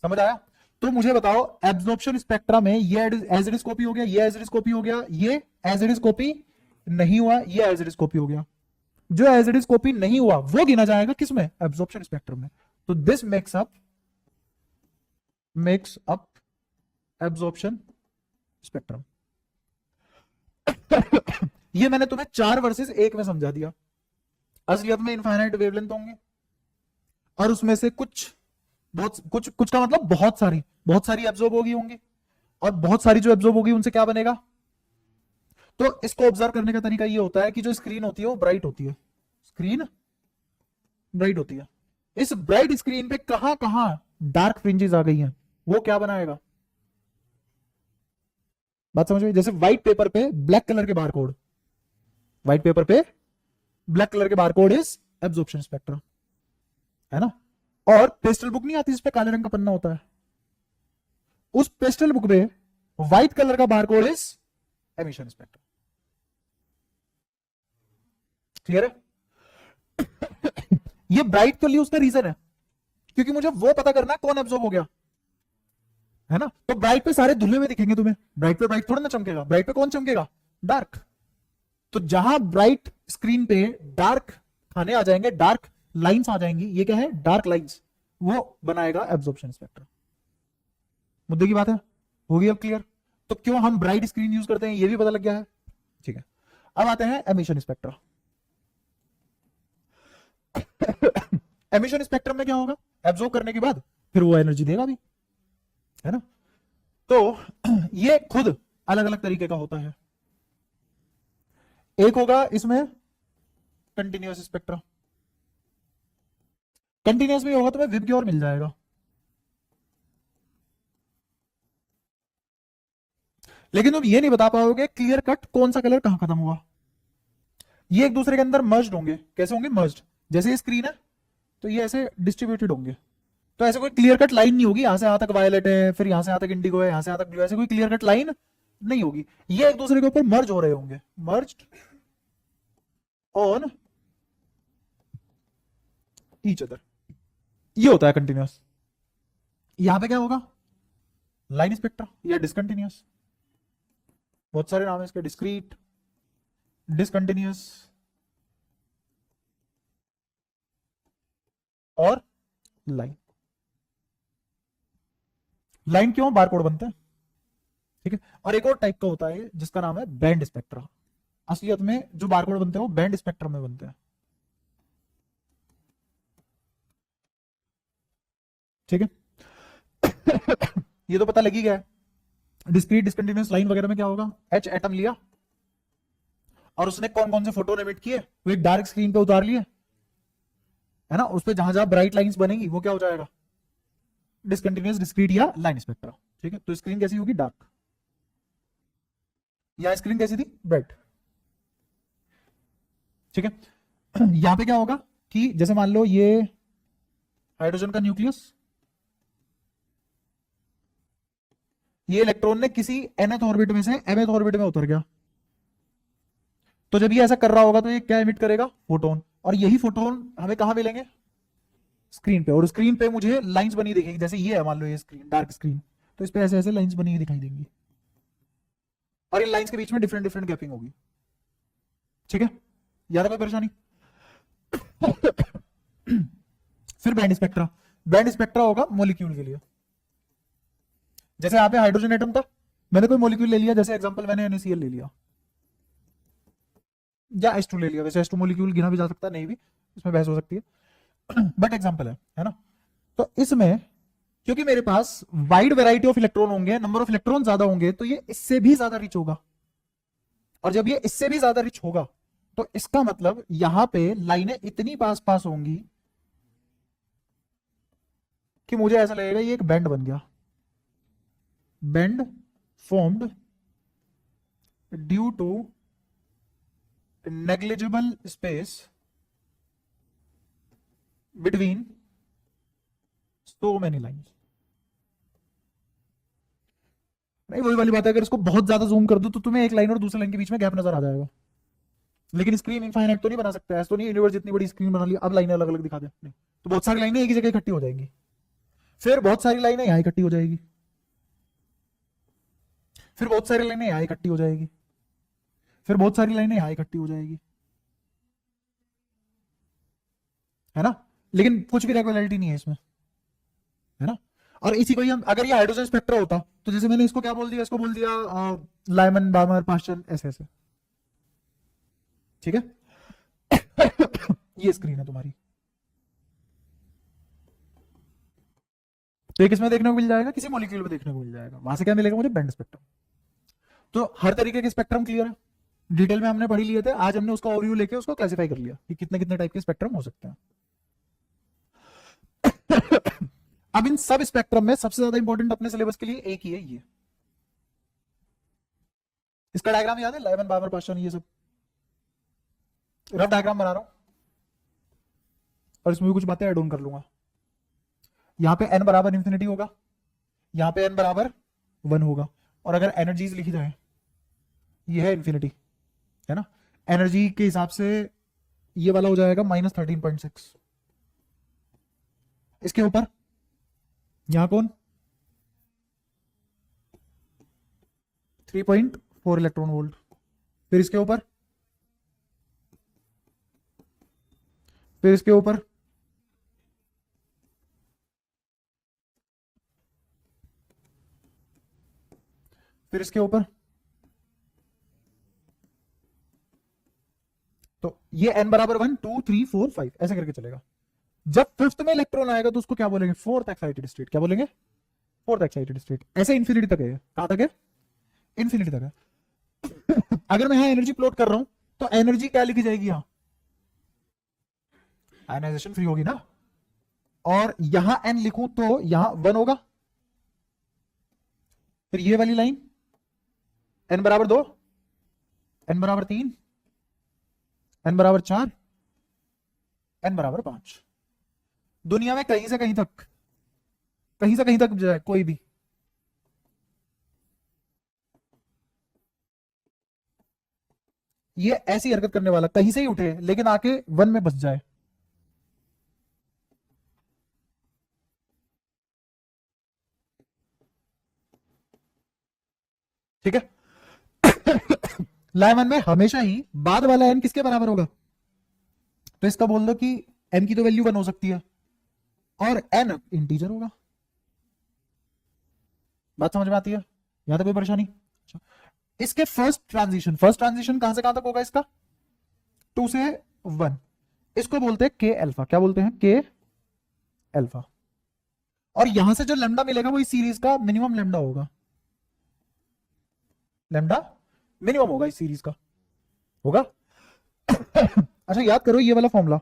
समझ आया। तो मुझे बताओ एब्जॉर्प्शन स्पेक्ट्रा में ये एज इट इज कॉपी हो गया, ये एज इट इज कॉपी हो गया, ये एज इट इज कॉपी नहीं हुआ, ये एज इट इज कॉपी हो गया। जो एज इट इज कॉपी नहीं हुआ वो गिना जाएगा किसमें, एब्जॉर्प्शन स्पेक्ट्रम में। तो this makes up absorption spectrum. ये मैंने तुम्हें 4 वर्सेस 1 में समझा दिया। असलियत में इनफाइनाइट वेवलेंथ होंगे और उसमें से कुछ का मतलब बहुत सारी एब्जॉर्ब होगी होंगी, और बहुत सारी जो एब्जॉर्ब होगी उनसे क्या बनेगा। तो इसको ऑब्जर्व करने का तरीका ये होता है कि जो स्क्रीन होती है वो ब्राइट होती है, स्क्रीन ब्राइट होती है। इस ब्राइट स्क्रीन पे कहां कहां डार्क फ्रिंजेस आ गई हैं, वो क्या बनाएगा, बात समझ में। जैसे व्हाइट पेपर पे ब्लैक कलर के बारकोड, व्हाइट पेपर पे ब्लैक कलर के बारकोड इज एब्जॉर्प्शन स्पेक्ट्रम, है ना। और पेस्टल बुक नहीं आती जिसपे काले रंग का पन्ना होता है, उस पेस्टल बुक में व्हाइट कलर का barcode is emission spectrum. Clear है। ये ब्राइट के लिए उसका रीजन है क्योंकि मुझे वो पता करना कौन एब्जॉर्ब हो गया, है ना। तो ब्राइट पे सारे धुले हुए दिखेंगे तुम्हें, ब्राइट पे ब्राइट थोड़ा ना चमकेगा, ब्राइट पे कौन चमकेगा, डार्क। तो जहां ब्राइट स्क्रीन पे डार्क खाने आ जाएंगे, डार्क लाइंस आ जाएंगी, ये क्या है, डार्क लाइंस, वो बनाएगा एब्जॉर्प्शन स्पेक्ट्रम। मुद्दे की बात है, होगी अब क्लियर। तो क्यों हम ब्राइट स्क्रीन यूज करते हैं ये भी पता लग गया है, ठीक है। अब आते हैं एमिशन स्पेक्ट्रम। एमिशन स्पेक्ट्रम में क्या होगा, एब्जॉर्ब करने के बाद फिर वो एनर्जी देगा भी, है ना। तो ये खुद अलग अलग तरीके का होता है। एक होगा इसमें कंटिन्यूअस स्पेक्ट्रम, कंटिन्यूस में होगा तो विब की ओर मिल जाएगा। लेकिन तुम ये नहीं बता पाओगे क्लियर कट कौन सा कलर कहां खत्म हुआ। ये एक दूसरे के अंदर मर्ज्ड होंगे। कैसे होंगे? मर्ज्ड। जैसे ये स्क्रीन है तो ये ऐसे डिस्ट्रीब्यूटेड होंगे। तो ऐसे कोई क्लियर कट लाइन नहीं होगी, यहां से यहां तक वायलेट है, फिर यहां से यहां तक इंडिगो है, यहां से यहां तक ब्लू, ऐसे कोई क्लियर कट लाइन नहीं होगी। ये एक दूसरे के ऊपर मर्ज हो रहे होंगे, मर्ज्ड ऑन ईच अदर। ये होता है कंटिन्यूस। यहां पे क्या होगा? लाइन स्पेक्ट्रा या डिसकंटिन्यूस। बहुत सारे नाम है इसके, डिस्क्रीट, डिसकंटिन्यूस और लाइन। लाइन क्यों? बारकोड बनते हैं, ठीक है। और एक और टाइप का होता है जिसका नाम है बैंड स्पेक्ट्रा। असलियत में जो बारकोड बनते हैं वो बैंड स्पेक्ट्रम में बनते हैं, ठीक है। ये तो पता लगी गया है। डिस्क्रीट, डिसकंटिन्यूअस, लाइन वगैरह में क्या होगा? एच एटम लिया और उसने कौन कौन से फोटोन एमिट किए, वो एक डार्क स्क्रीन पे उतार लिए, है ना। उस पे जहां जहां ब्राइट लाइंस बनेंगी वो क्या हो जाएगा? डिसकंटिन्यूअस, डिस्क्रीट या लाइन स्पेक्ट्रा, ठीक है। तो स्क्रीन कैसी होगी? डार्क। या स्क्रीन कैसी थी? ब्राइट, ठीक है। यहां पे क्या होगा कि जैसे मान लो ये हाइड्रोजन का न्यूक्लियस, ये इलेक्ट्रॉन ने किसी nth ऑर्बिट में से mth ऑर्बिट में उतर गया, तो जब ये ऐसा कर रहा होगा तो ये क्या एमिट करेगा? फोटोन। और यही फोटोन हमें कहां मिलेंगे? स्क्रीन पे। और स्क्रीन पे मुझे लाइंस बनी दिखेगी, जैसे ये है मान लो ये स्क्रीन, डार्क स्क्रीन, तो इस पे ऐसे ऐसे लाइंस बनी हुई दिखाई देंगी और इन लाइंस के बीच में डिफरेंट डिफरेंट गैपिंग होगी, ठीक है। याद है कोई परेशानी? फिर बैंड स्पेक्ट्रा। बैंड स्पेक्ट्रा होगा मॉलिक्यूल के लिए। जैसे यहाँ पे हाइड्रोजन एटम था, मैंने कोई मॉलिक्यूल ले लिया, जैसे एग्जांपल मैंने NaCl ले लिया या H2 ले लिया। वैसे H2 मॉलिक्यूल गिना भी जा सकता है, नहीं भी, इसमें बहस हो सकती है, बट एग्जांपल है ना। तो इसमें क्योंकि मेरे पास वाइड वैरायटी ऑफ इलेक्ट्रॉन होंगे, नंबर ऑफ इलेक्ट्रॉन ज्यादा होंगे, तो ये इससे भी ज्यादा रिच होगा। और जब ये इससे भी ज्यादा रिच होगा तो इसका मतलब यहां पे लाइनें इतनी पास पास होंगी कि मुझे ऐसा लगेगा ये एक बैंड बन गया। Band formed due to negligible space between so many lines. नहीं, वही वाली बात है, अगर इसको बहुत ज्यादा जूम कर दो तो तुम्हें एक लाइन और दूसरी लाइन के बीच में गैप नजर आ जाएगा। लेकिन स्क्रीन इनफाइनाइट तो नहीं बना सकता, ऐसा तो नहीं यूनिवर्स जितनी बड़ी स्क्रीन बना ली अब लाइनें अलग अलग दिखा दे, नहीं। तो बहुत सारी लाइनें एक ही जगह इकट्ठी हो जाएंगी, फिर बहुत सारी लाइनें यहां इकट्ठी हो जाएगी, फिर बहुत सारी लाइनें यहां इकट्ठी हो जाएगी, फिर बहुत सारी लाइनें यहां इकट्ठी हो जाएगी, है ना। लेकिन कुछ भी रेगुलरिटी नहीं है इसमें, है ना। और इसी को ही हम, अगर ये हाइड्रोजन स्पेक्ट्रा होता तो जैसे मैंने इसको क्या बोल दिया, इसको बोल दिया लाइमन, बामर, पास्चन, ऐसे ऐसे, ठीक है। ये स्क्रीन है तुम्हारी, तो एक इसमें देखने को मिल जाएगा, किसी मॉलिक्यूल में देखने को मिल जाएगा, वहां से क्या मिलेगा मुझे? Band spectrum. तो हर तरीके के स्पेक्ट्रम क्लियर है, डिटेल में हमने पढ़ी लिए थे, आज हमने उसका ओवरव्यू लेके उसको क्लासिफाई कर लिया कि कितने कितने टाइप के स्पेक्ट्रम हो सकते हैं। अब इन सब स्पेक्ट्रम में सबसे ज्यादा इंपॉर्टेंट अपने सिलेबस के लिए एक ही है, ये इसका डायग्राम याद है? लाइमन, बामर, पास्चन, ये सब रफ डायग्राम बना रहा हूं और इसमें भी कुछ बातें ऐड ऑन कर लूंगा। यहां पे n बराबर इंफिनिटी होगा, यहां पे n बराबर 1 होगा, और अगर एनर्जीज लिखी जाए, ये है इंफिनिटी, है ना। एनर्जी के हिसाब से ये वाला हो जाएगा -13.6। इसके ऊपर यहां कौन? 3.4 इलेक्ट्रॉन वोल्ट। फिर इसके ऊपर, फिर इसके ऊपर फिर इसके ऊपर, तो ये n बराबर 1 2 3 4 5 ऐसे करके चलेगा। जब फिफ्थ में इलेक्ट्रॉन आएगा तो उसको क्या बोलेंगे? Fourth excited state. क्या बोलेंगे? Fourth excited state. ऐसे इंफिनिटी तक है, कहां तक है? इंफिनिटी तक है। अगर मैं यहां एनर्जी प्लॉट कर रहा हूं तो एनर्जी क्या लिखी जाएगी? यहां आयनाइजेशन फ्री होगी ना, और यहां n लिखूं तो यहां 1 होगा। फिर ये वाली लाइन n बराबर 2, n बराबर 3, n बराबर 4, n बराबर 5। दुनिया में कहीं से कहीं तक, कहीं से कहीं तक जाए कोई भी, ये ऐसी हरकत करने वाला कहीं से ही उठे लेकिन आके 1 में बस जाए। ठीक है। लाइन 1 में हमेशा ही बाद वाला n किसके बराबर होगा? तो इसका बोल दो कि m की तो वैल्यू 1 हो सकती है और n इंटीजर होगा। बात समझ में आती है? यहां तक कोई परेशानी? अच्छा। इसके फर्स्ट ट्रांजिशन कहां से कहां तक होगा इसका? 2 से 1। इसको बोलते हैं के अल्फा। क्या बोलते हैं? के अल्फा। और यहां से जो लेमडा मिलेगा वो इस सीरीज का मिनिमम लेमडा होगा। लेमडा मिनिमम होगा इस सीरीज का, होगा। अच्छा याद करो ये वाला फॉर्मूला,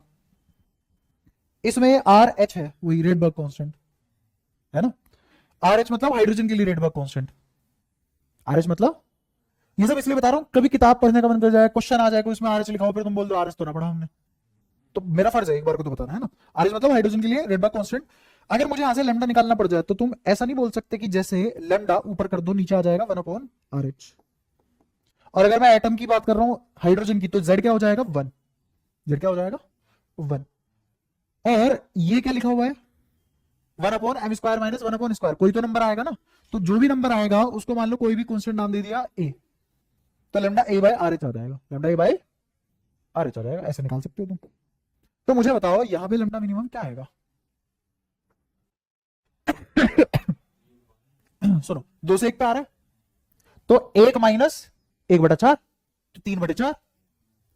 इसमें आर एच है, वही रेडबर्ग कांस्टेंट है ना। आर एच मतलब हाइड्रोजन के लिए रेडबर्ग कांस्टेंट। आर एच मतलब, ये सब इसलिए बता रहा हूं कभी किताब पढ़ने का मन कर जाए, क्वेश्चन आ जाए कोई उसमें आर एच लिखा हो, फिर तुम बोल दो आर एच तो ना पढ़ा हमने, तो मेरा फर्ज है एक बार को तो बताना है ना। आर एच मतलब हाइड्रोजन के लिए रेडबर्ग कांस्टेंट। अगर मुझे यहां से लेमडा निकालना पड़ जाए तो तुम ऐसा नहीं बोल सकते कि जैसे लेमडा ऊपर कर दो नीचे आ जाएगा 1/RH। और अगर मैं एटम की बात कर रहा हूं हाइड्रोजन की, तो जेड क्या हो जाएगा? 1। जेड क्या हो जाएगा? 1। और ये क्या लिखा हुआ है? 1/m² minus 1/²। कोई तो नंबर आएगा ना, तो जो भी नंबर आएगा उसको मान लो कोई भी कांस्टेंट नाम दे दिया ए, तो लेमडा a/RH आ जाएगा। लेमडा a/RH आ जाएगा, ऐसे निकाल सकते हो तुम। तो मुझे बताओ यहां पे लेमडा मिनिमम क्या आएगा? सुनो, 2 से 1 पे आ रहा है, तो 1 माइनस 1/4, तो 3/4।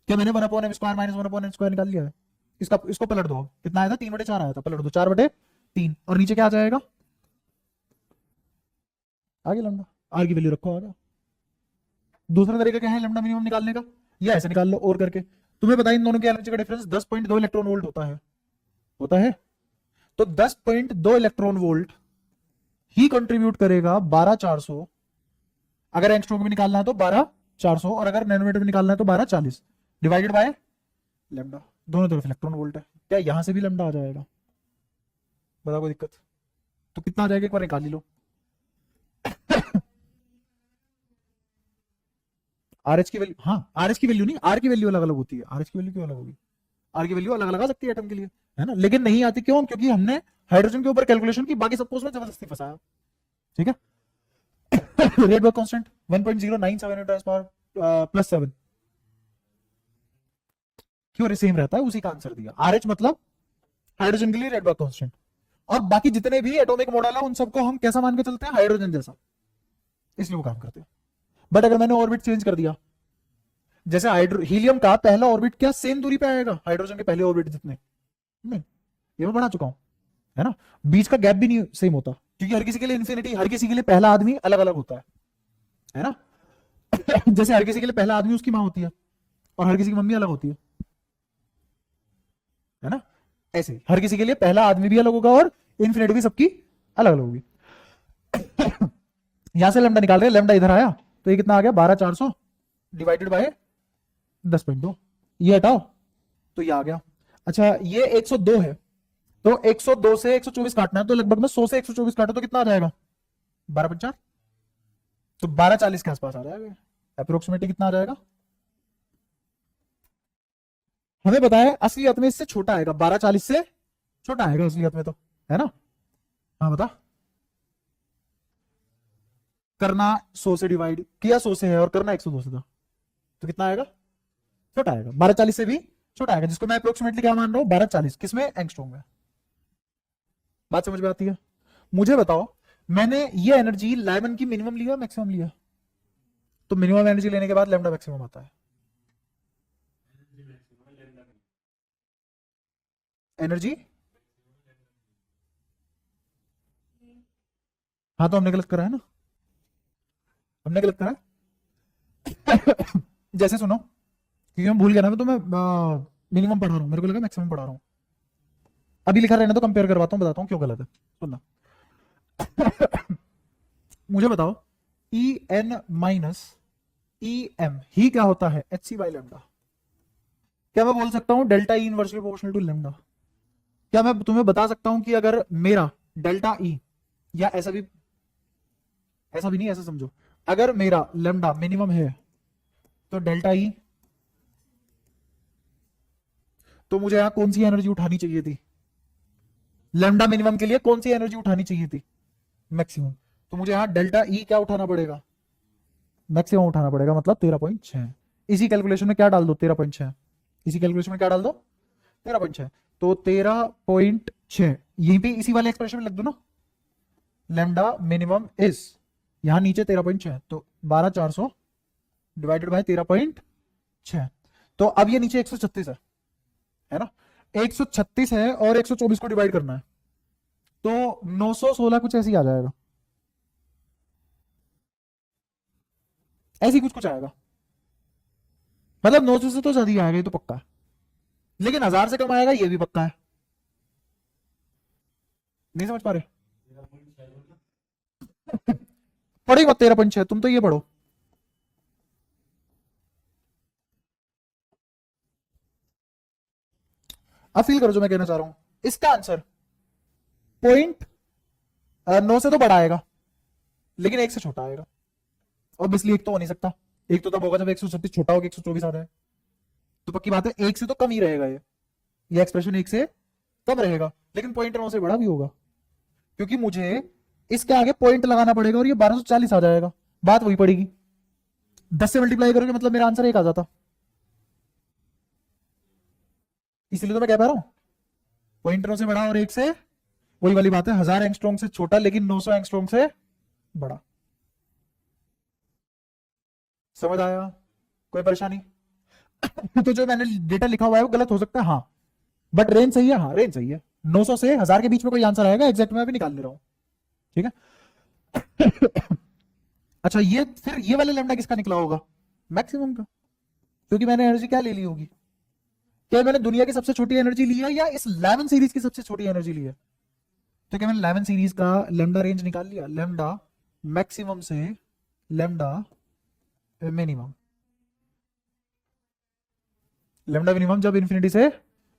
क्या मैंने 1/m² माइनस 1/n² निकाल लिया है? इसको पलट दो, कितना आया था? 3/4 आया था, पलट दो 4/3, और नीचे क्या आ जाएगा? आगे लैम्डा, आर की वैल्यू रखो आगे। दूसरा तरीका क्या है लैम्डा मिनिमम निकालने का? या ऐसे निकाल लो और करके। तुम्हें पता है इन दोनों की एनर्जी का डिफरेंस 10.2 इलेक्ट्रॉन वोल्ट होता है, होता है। तो 10.2 इलेक्ट्रॉन वोल्ट ही कंट्रीब्यूट करेगा 12400। अगर एंगस्ट्रॉम में निकालना है तो 12400, और अगर नैनोमीटर में निकालना है तो 1240 डिवाइडेड बाय लैम्डा। दोनों तरफ इलेक्ट्रॉन वोल्ट है। क्या यहां से भी लैम्डा आ जाएगा? बताओ कोई दिक्कत? तो कितना आ जाएगा एक बार निकाल ही लो। आर एच की वैल्यू, हाँ आर एच की वैल्यू नहीं, आर की वैल्यू अलग अलग होती है। आर एच की वैल्यू क्यों अलग होगी? आर की वैल्यू अलग अलग आ सकती है एटम के लिए, है ना, लेकिन नहीं आती। क्यों? क्योंकि हमने हाइड्रोजन के ऊपर कैलकुलेशन की, बाकी सबको उसमें जबरदस्ती फंसाया। ठीक है। रेडबर्ग कांस्टेंट 1.0978 प्लस 7, क्यों रे सेम रहता है, उसी का आंसर दिया। आर एच मतलब हाइड्रोजन के लिए रेडबर्ग कांस्टेंट। और बाकी जितने भी एटॉमिक मॉडल है उन सबको हम कैसा मान के चलते हैं? हाइड्रोजन जैसा, इसलिए वो काम करते हैं। बट अगर मैंने ऑर्बिट चेंज कर दिया, जैसे हीलियम का पहला ऑर्बिट क्या सेम दूरी पे आएगा हाइड्रोजन के पहले ऑर्बिट जितने? नहीं, ये मैं बना चुका हूं, है ना। बीच का गैप भी नहीं सेम होता, क्योंकि हर किसी के लिए इन्फिनिटी, हर किसी के लिए पहला आदमी अलग अलग होता है ना। जैसे हर किसी के लिए पहला आदमी उसकी मां होती है और हर किसी की मम्मी अलग होती है ना। ऐसे हर किसी के लिए पहला आदमी भी अलग होगा और इन्फिनिटी भी सबकी अलग अलग होगी। यहां से लैम्डा निकाल रहे हैं, लैम्डा इधर आया तो ये कितना आ गया? 12400 डिवाइडेड बाय 10.2। ये हटाओ तो ये आ गया। अच्छा ये 102 है, तो 102 से 124 काटना है, तो लगभग में 100 से 124 काटो तो कितना आ जाएगा? 12/4, तो 1240 के आसपास आ जाएगा। अप्रोक्सीमेटली कितना आ जाएगा? हमें बताया असलियत में इससे छोटा आएगा, 1240 से छोटा आएगा असलियत में, तो है ना। हाँ बता। करना 100 से डिवाइड किया 100 से है और करना 102 से था, तो कितना आएगा? छोटा आएगा, 1240 से भी छोटा आएगा, जिसको मैं अप्रोक्सीमेटली क्या मान रहा हूं? 1240 किसमें? एंगस्ट्रॉम में। बात समझ में आती है? मुझे बताओ मैंने ये एनर्जी लाइमन की मिनिमम लिया मैक्सिमम लिया? तो मिनिमम एनर्जी लेने के बाद लैम्डा मैक्सिमम आता है। एनर्जी, हाँ तो हमने गलत करा है ना, हमने गलत करा है। जैसे सुनो, क्योंकि मैं भूल गया ना, तो मैं मिनिमम पढ़ा रहा हूं, मेरे को लगा मैक्सिमम पढ़ा रहा हूं। अभी लिखा रहने तो कंपेयर करवाता हूं, बताता हूं क्यों गलत है, सुनना। मुझे बताओ E N minus E M ही क्या होता है, एच सी बाई लेमडा। क्या मैं बोल सकता हूं delta E inversely proportional to lambda? क्या मैं तुम्हें बता सकता हूं कि अगर मेरा डेल्टा ई, या ऐसा भी नहीं, ऐसा समझो, अगर मेरा लेमडा मिनिमम है तो डेल्टा ई, तो मुझे यहां कौन सी एनर्जी उठानी चाहिए थी? लेमडा मिनिमम के लिए कौन सी एनर्जी उठानी चाहिए थी? मैक्सिमम। तो मुझे यहां डेल्टा ई क्या उठाना पड़ेगा? मैक्सिमम उठाना पड़ेगा, मतलब 13.6। इसी कैलकुलेशन में क्या डाल दो, 13.6, इसी कैलकुलेशन में क्या डाल दो, 13.6। तो 13.6 यहीं पे इसी वाले एक्सप्रेशन में लिख दो ना, लेमडा मिनिमम इज, यहां नीचे 13.6, तो 12,400 डिवाइडेड बाय 13.6। तो अब ये नीचे 136 है ना, 136 है और 124 को डिवाइड करना है, तो 916 कुछ ऐसे ही आ जाएगा, ऐसे ही कुछ कुछ आएगा, मतलब 900 से तो ज्यादा ही आएगा, ये तो पक्का है, लेकिन 1000 से कम आएगा ये भी पक्का है। नहीं समझ पा रहे? पढ़ी मत 13.6, तुम तो ये पढ़ो। अब फील करो जो मैं कहना चाह रहा हूं, इसका आंसर पॉइंट 9 से तो बड़ा आएगा, लेकिन एक से छोटा आएगा। ऑब्वियसली एक तो हो नहीं सकता, एक तो तब होगा जब 136 छोटा होगा 124 आ रहा है, तो पक्की बात है एक से तो कम ही रहेगा ये एक्सप्रेशन एक से कम रहेगा, लेकिन पॉइंट 9 से बड़ा भी होगा, क्योंकि मुझे इसके आगे पॉइंट लगाना पड़ेगा और ये 1240 आ जाएगा, बात वही पड़ेगी। 10 से मल्टीप्लाई करोगे मतलब मेरा आंसर एक आ जाता, इसलिए तो मैं कह पा रहा हूं पॉइंट 9 से बड़ा और एक से, वही वाली बात है, 1000 एंगस्ट्रॉम से छोटा लेकिन 900 एंगस्ट्रॉम से बड़ा। समझ आया? कोई परेशानी? तो जो मैंने डेटा लिखा हुआ है वो गलत हो सकता है, हाँ, बट रेंज सही है, हाँ रेंज सही है, 900 से 1000 के बीच में कोई आंसर आएगा, एग्जैक्ट मैं अभी निकाल ले रहा हूं, ठीक है। अच्छा, ये फिर ये वाला लेमडा किसका निकला होगा? मैक्सिमम का, क्योंकि मैंने एनर्जी क्या ले ली होगी, क्या मैंने दुनिया की सबसे छोटी एनर्जी ली है या इस 11 सीरीज की सबसे छोटी एनर्जी ली है? तो क्या मैंने 11 सीरीज का लेमडा रेंज निकाल लिया, लेमडा मैक्सिमम से लेमडा मिनिमम। लेमडा मिनिमम जब इन्फिनिटी से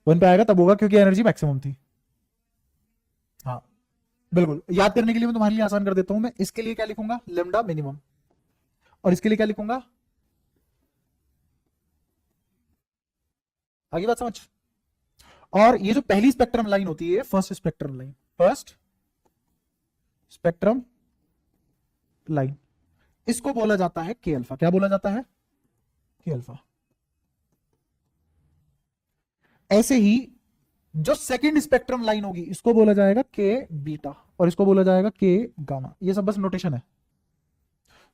1 पे आएगा तब होगा, क्योंकि एनर्जी मैक्सिमम थी। हाँ बिल्कुल, याद करने के लिए मैं तुम्हारे लिए आसान कर देता हूं, मैं इसके लिए क्या लिखूंगा, लेमडा मिनिमम, और इसके लिए क्या लिखूंगा, आगे बात समझ। और ये जो पहली स्पेक्ट्रम लाइन होती है, first spectrum line, first spectrum line, इसको बोला जाता है के अल्फा। क्या बोला जाता है? के अल्फा। ऐसे ही जो सेकंड स्पेक्ट्रम लाइन होगी इसको बोला जाएगा के बीटा, और इसको बोला जाएगा के गामा। ये सब बस नोटेशन है।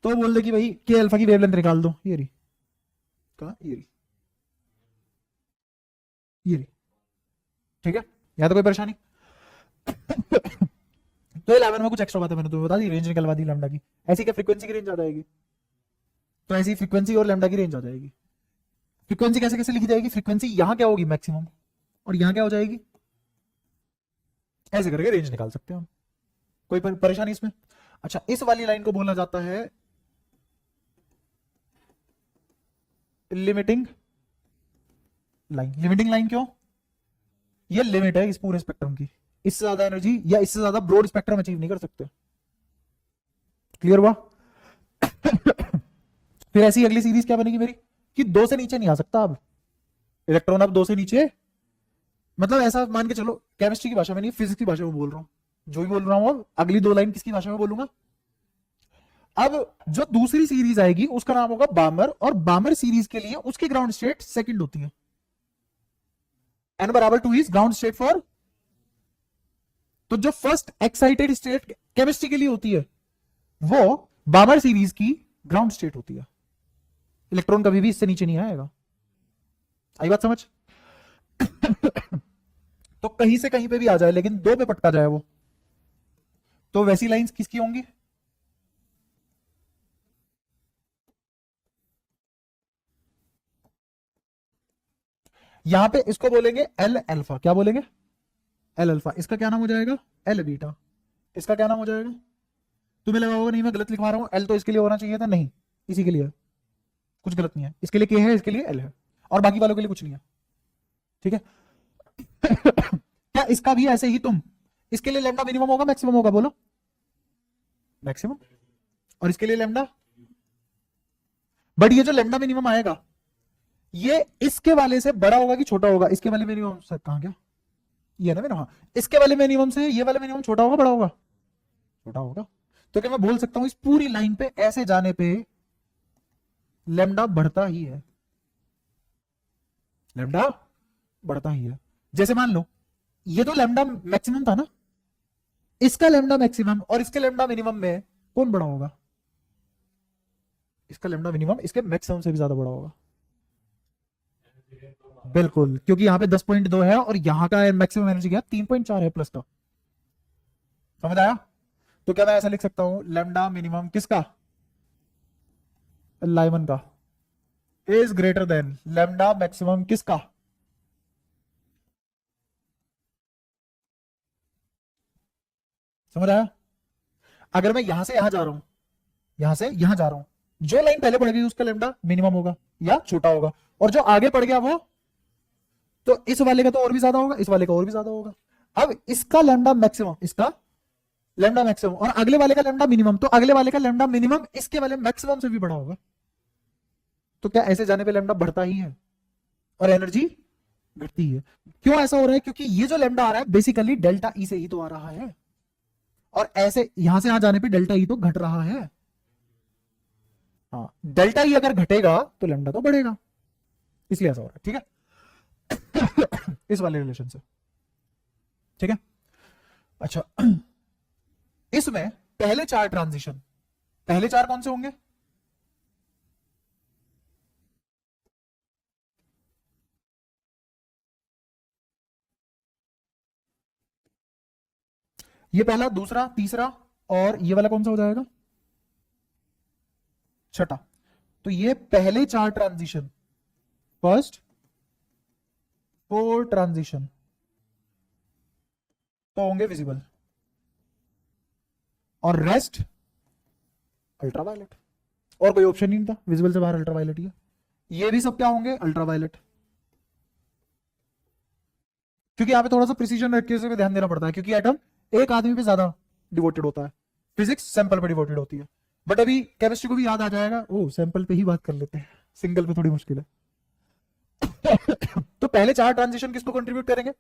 तो बोल दे कि भाई के अल्फा की वेवलेंथ निकाल दो, ये रही, कहा ये रही, ये रही, ठीक है, यहां तो कोई परेशानी? तो 11 में कुछ एक्स्ट्रा बात है, मैंने तुम्हें बता दी, रेंज निकलवा दी लैम्डा की। ऐसी क्या फ्रीक्वेंसी की रेंज आ जाएगी, तो ऐसी फ्रीक्वेंसी और लैम्डा की रेंज आ जाएगी। फ्रीक्वेंसी कैसे कैसे लिखी जाएगी, फ्रीक्वेंसी यहां क्या होगी, मैक्सिमम, और यहां क्या हो जाएगी, ऐसे करके रेंज निकाल सकते हैं हम। कोई परेशानी इसमें? अच्छा, इस वाली लाइन को बोला जाता है लिमिटिंग लाइन। लिमिटिंग लाइन क्यों? ये लिमिट है इस पूरे स्पेक्ट्रम की, इससे ज्यादा एनर्जी या इससे ज्यादा ब्रॉड स्पेक्ट्रम अचीव नहीं कर सकते। क्लियर हुआ? फिर ऐसी अगली सीरीज क्या बनेगी मेरी, कि 2 से नीचे नहीं आ सकता अब इलेक्ट्रॉन, अब 2 से नीचे, मतलब ऐसा मान के चलो, केमिस्ट्री की भाषा में नहीं, फिजिक्स की भाषा में बोल रहा हूं, जो भी बोल रहा हूं अब अगली 2 लाइन किसकी भाषा में बोलूंगा। अब जो दूसरी सीरीज आएगी उसका नाम होगा बामर, और बामर सीरीज के लिए उसकी ग्राउंड स्टेट सेकंड होती है, n बराबर 2 इज ग्राउंड स्टेट फॉर, तो जो फर्स्ट एक्साइटेड स्टेट केमिस्ट्री के लिए होती है वो बामर सीरीज की ग्राउंड स्टेट होती है। इलेक्ट्रॉन कभी भी इससे नीचे नहीं आएगा। आई बात समझ? तो कहीं से कहीं पे भी आ जाए लेकिन 2 पे पटका जाए वो, तो वैसी लाइंस किसकी होंगी, यहां पे इसको बोलेंगे एल अल्फा। क्या बोलेंगे? एल अल्फा, इसका क्या नाम हो जाएगा, एल बीटा, इसका क्या नाम हो जाएगा। तुम्हें लगा होगा नहीं मैं गलत लिखवा रहा हूँ, एल तो इसके लिए होना चाहिए था, नहीं इसी के लिए है, कुछ गलत नहीं है, इसके लिए के है, इसके लिए एल है, और बाकी वालों के लिए कुछ नहीं है, ठीक है। क्या इसका भी ऐसे ही तुम, इसके लिए लेमडा मिनिमम होगा मैक्सिमम होगा, बोलो मैक्सिमम, और इसके लिए लेमडा, बट ये जो लेमडा मिनिमम आएगा ये इसके वाले से बड़ा होगा कि छोटा होगा, इसके वाले मिनिमम से, कहां गया ये ना मेरा, हाँ इसके वाले मिनिमम से ये वाला मिनिमम छोटा होगा बड़ा होगा, छोटा होगा। तो क्या मैं बोल सकता हूं इस पूरी लाइन पे ऐसे जाने पे लेमडा बढ़ता ही है, लेमडा बढ़ता ही है। जैसे मान लो ये तो लेमडा मैक्सिमम था ना, इसका लेमडा मैक्सिमम और इसके लेमडा मिनिमम में कौन बड़ा होगा, इसका लेमडा मिनिमम इसके मैक्सिमम से भी ज्यादा बड़ा होगा, बिल्कुल, क्योंकि यहां पे 10.2 है और यहां का मैक्सिमम एनर्जी क्या 3.4 है प्लस का, समझ आया। तो क्या मैं ऐसा लिख सकता हूं लेमडा मिनिमम किसका, लाइमन का, is greater than lambda maximum किसका, समझ आया। अगर मैं यहां से यहां जा रहा हूं, यहां से यहां जा रहा हूं, जो लाइन पहले पड़ गई उसका लेमडा मिनिमम होगा या छोटा होगा, और जो आगे पड़ गया वो, तो इस वाले का तो और भी ज्यादा होगा, इस वाले का और भी ज्यादा होगा। अब इसका लेमडा मैक्सिमम, इसका लेमडा मैक्सिमम और अगले वाले का लेमडा मिनिमम, तो अगले वाले का लेमडा मिनिमम इसके वाले मैक्सिमम से भी बड़ा होगा। तो क्या ऐसे जाने पे लेमडा बढ़ता ही है और एनर्जी घटती है। क्यों ऐसा हो रहा है, क्योंकि ये जो लेमडा आ रहा है बेसिकली डेल्टा ई से ही तो आ रहा है, और ऐसे यहां से यहां जाने पे डेल्टा ई तो घट रहा है। हाँ, डेल्टा ई अगर घटेगा तो लेमडा तो बढ़ेगा, इसलिए ऐसा हो रहा है, ठीक है। इस वाले रिलेशन से, ठीक है। अच्छा, इसमें पहले चार ट्रांजिशन, पहले चार कौन से होंगे, ये पहला, दूसरा, तीसरा, और ये वाला कौन सा हो जाएगा, छठा। तो ये पहले चार ट्रांजिशन, फर्स्ट 4 ट्रांजिशन तो होंगे विजिबल, और रेस्ट अल्ट्रावायलेट, और कोई ऑप्शन ही नहीं था, विजिबल से बाहर अल्ट्रावायलेट ही है। ये भी सब क्या होंगे, अल्ट्रावायलेट, क्योंकि यहां पे थोड़ा सा प्रिसीजन रख के से ध्यान देना पड़ता है, क्योंकि एटम एक आदमी पे ज्यादा डिवोटेड होता है, फिजिक्स सैंपल पे डिवोटेड होती है। बट अभी केमिस्ट्री को भी याद आ जाएगा, ओ सैंपल पे ही बात कर लेते हैं, सिंगल पे थोड़ी मुश्किल है। तो पहले चार ट्रांजिशन किसको कंट्रीब्यूट करेंगे,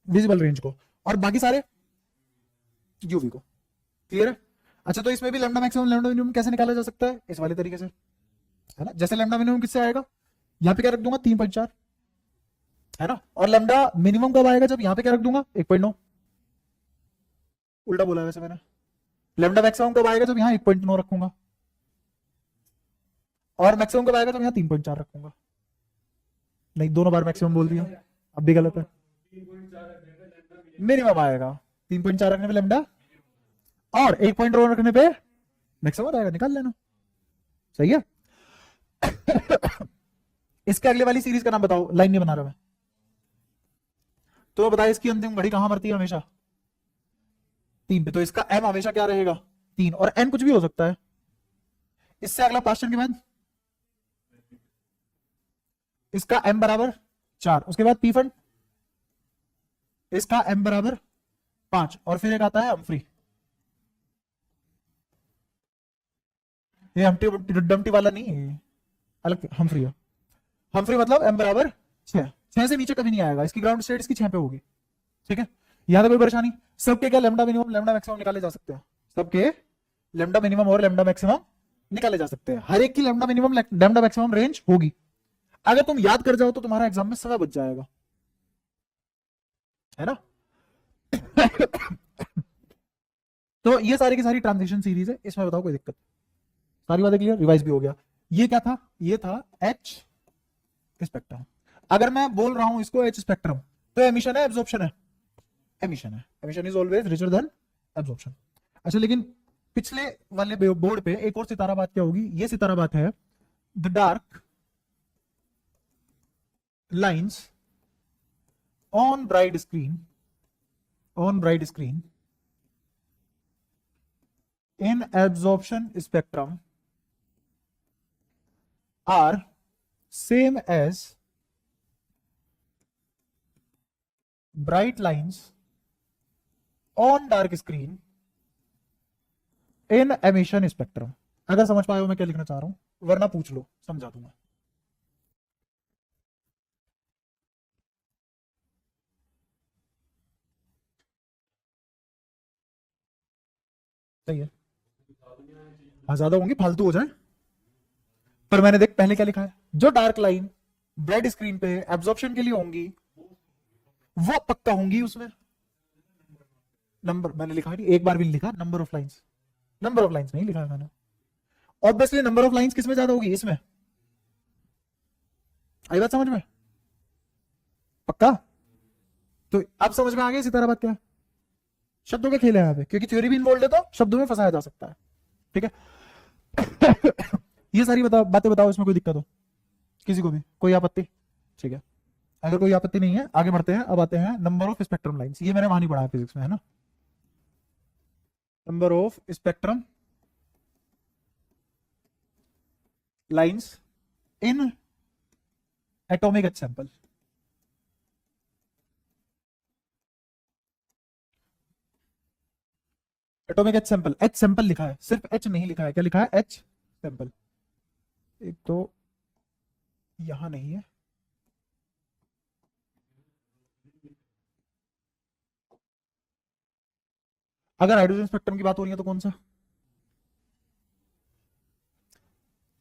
विजिबल रेंज को, और बाकी सारे यूवी को, क्लियर है। अच्छा, तो इसमें भी लैम्डा मैक्सिमम लैम्डा मिनिमम कैसे निकाला जा सकता है, इस वाले तरीके से, है ना। जैसे लैम्डा मिनिमम किससे आएगा, यहां पे क्या रख दूंगा 3.4, है ना, और लैम्डा मिनिमम कब आएगा, जब यहां पे क्या रख दूंगा 1.9, उल्टा बोला वैसे मैंने। लैम्डा मैक्सिमम कब आएगा, जब यहां 1.9 रखूंगा, और मैक्सिमम कब आएगा, जब यहां 3.4 रखूंगा। नहीं, दोनों बार मैक्सिमम बोल दिया, अब भी गलत है, मिनिमम आएगा 3.4 रखने पे लैम्डा, और 1.9 रखने पे मैक्सिमम आएगा, निकाल लेना, सही है। इसके अगले वाली सीरीज का नाम बताओ, लाइन नहीं बना रहा मैं, तो बताइए इसकी अंतिम घड़ी कहां मरती है हमेशा, 3 पे। तो इसका m हमेशा क्या रहेगा, 3, और n कुछ भी हो सकता है। इससे अगला क्वेश्चन के बाद इसका m बराबर 4, उसके बाद पी फंड, इसका m बराबर 5, और फिर एक आता है हम्फ्री, ये हम्फ्री डम्टी वाला नहीं है, अलग हम्फ्री है। हम्फ्री मतलब m बराबर 6 से नीचे कभी नहीं आएगा, इसकी ग्राउंड स्टेट इसकी 6 पे होगी, ठीक है। यहां कोई परेशानी, सबके क्या लैम्डा मिनिमम लैम्डा मैक्सिमम निकाले जा सकते हैं, सबके लैम्डा मिनिमम और लैम्डा मैक्सिमम निकाले जा सकते हैं, हर एक की lambda minimum lambda maximum range होगी। अगर तुम याद कर जाओ तो तुम्हारा एग्जाम में समय बच जाएगा, है ना। तो ये सारी की सारी ट्रांजिशन सीरीज है, इसमें बताओ कोई दिक्कत, सारी बातें क्लियर, रिवाइज भी हो गया। ये क्या था, ये था एच स्पेक्ट्रम। अगर मैं बोल रहा हूं इसको एच स्पेक्ट्रम, तो एमिशन है एब्जॉर्प्शन है, एमिशन है, emission is always richer than absorption. अच्छा, लेकिन पिछले वाले बोर्ड पे एक और सितारा बात क्या होगी, ये सितारा बात है the dark lines on bright screen on bright screen in absorption spectrum are same as bright lines on dark screen in emission spectrum। अगर समझ पाए हो मैं क्या लिखना चाह रहा हूं, वरना पूछ लो समझा दूंगा। सही है, हाँ ज्यादा होंगी फालतू हो जाए, पर मैंने देख पहले क्या लिखा है, जो डार्क लाइन ब्राइट स्क्रीन पे एब्जॉर्प्शन के लिए होंगी वो पक्का होंगी उसमें। नंबर मैंने लिखा नहीं, एक बार भी नहीं लिखा number of lines, number of lines नहीं लिखा है मैंने। ऑब्वियसली नंबर ऑफ लाइंस किसमें ज्यादा होगी, इसमें। आई बात समझ में, पक्का। तो अब समझ में आ गया इसी तरह बात क्या है, शब्दों के खेल है यहाँ पे, क्योंकि थ्योरी भी इन्वॉल्व है तो शब्दों में फंसाया जा सकता है, ठीक है। ये सारी बातें बताओ, इसमें कोई दिक्कत हो किसी को भी, कोई आपत्ति? ठीक है, अगर कोई आपत्ति नहीं है आगे बढ़ते हैं। अब आते हैं नंबर ऑफ स्पेक्ट्रम लाइंस, ये मैंने वहां नहीं पढ़ा है फिजिक्स में, है ना। Number of spectrum lines in atomic H sample. Atomic H sample, H sample लिखा है, सिर्फ एच नहीं लिखा है, क्या लिखा है, एच सैंपल। एक तो यहां नहीं है, अगर हाइड्रोजन स्पेक्ट्रम की बात हो रही है तो कौन सा,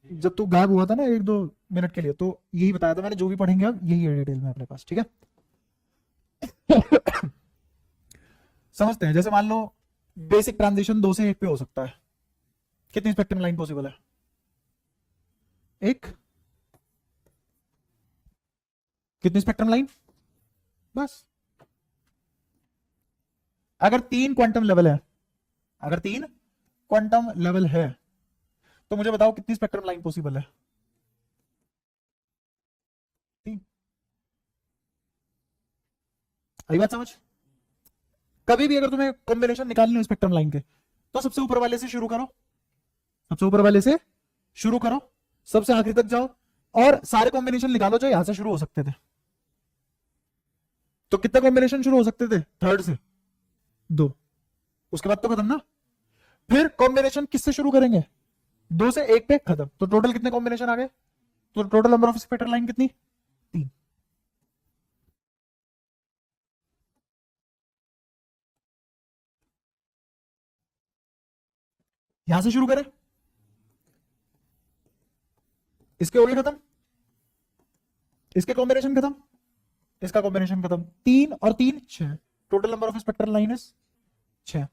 जब तू गायब हुआ था ना 1-2 मिनट के लिए, तो यही बताया था मैंने, जो भी पढ़ेंगे अब यही है डिटेल में अपने पास, ठीक है। समझते हैं, जैसे मान लो बेसिक ट्रांजिशन 2 से 1 पे हो सकता है, कितनी स्पेक्ट्रम लाइन पॉसिबल है, एक। कितनी स्पेक्ट्रम लाइन, बस। अगर 3 क्वांटम लेवल है, अगर 3 क्वांटम लेवल है तो मुझे बताओ कितनी स्पेक्ट्रम लाइन पॉसिबल है, 3। आई बात समझ। कभी भी अगर तुम्हें कॉम्बिनेशन निकालनी हो स्पेक्ट्रम लाइन के, तो सबसे ऊपर वाले से शुरू करो, सबसे ऊपर वाले से शुरू करो, सबसे आखिरी तक जाओ और सारे कॉम्बिनेशन निकालो जो यहां से शुरू हो सकते थे। तो कितने कॉम्बिनेशन शुरू हो सकते थे, 3rd से 2, उसके बाद तो खत्म ना। फिर कॉम्बिनेशन किससे शुरू करेंगे, 2 से 1 पे खत्म, तो टोटल कितने कॉम्बिनेशन आ गए, तो total number of spectrum line कितनी, 3। यहां से शुरू करें, इसके हो गए खत्म, इसके कॉम्बिनेशन खत्म, इसका कॉम्बिनेशन खत्म, 3 और 3 6, total number of spectral line is 6।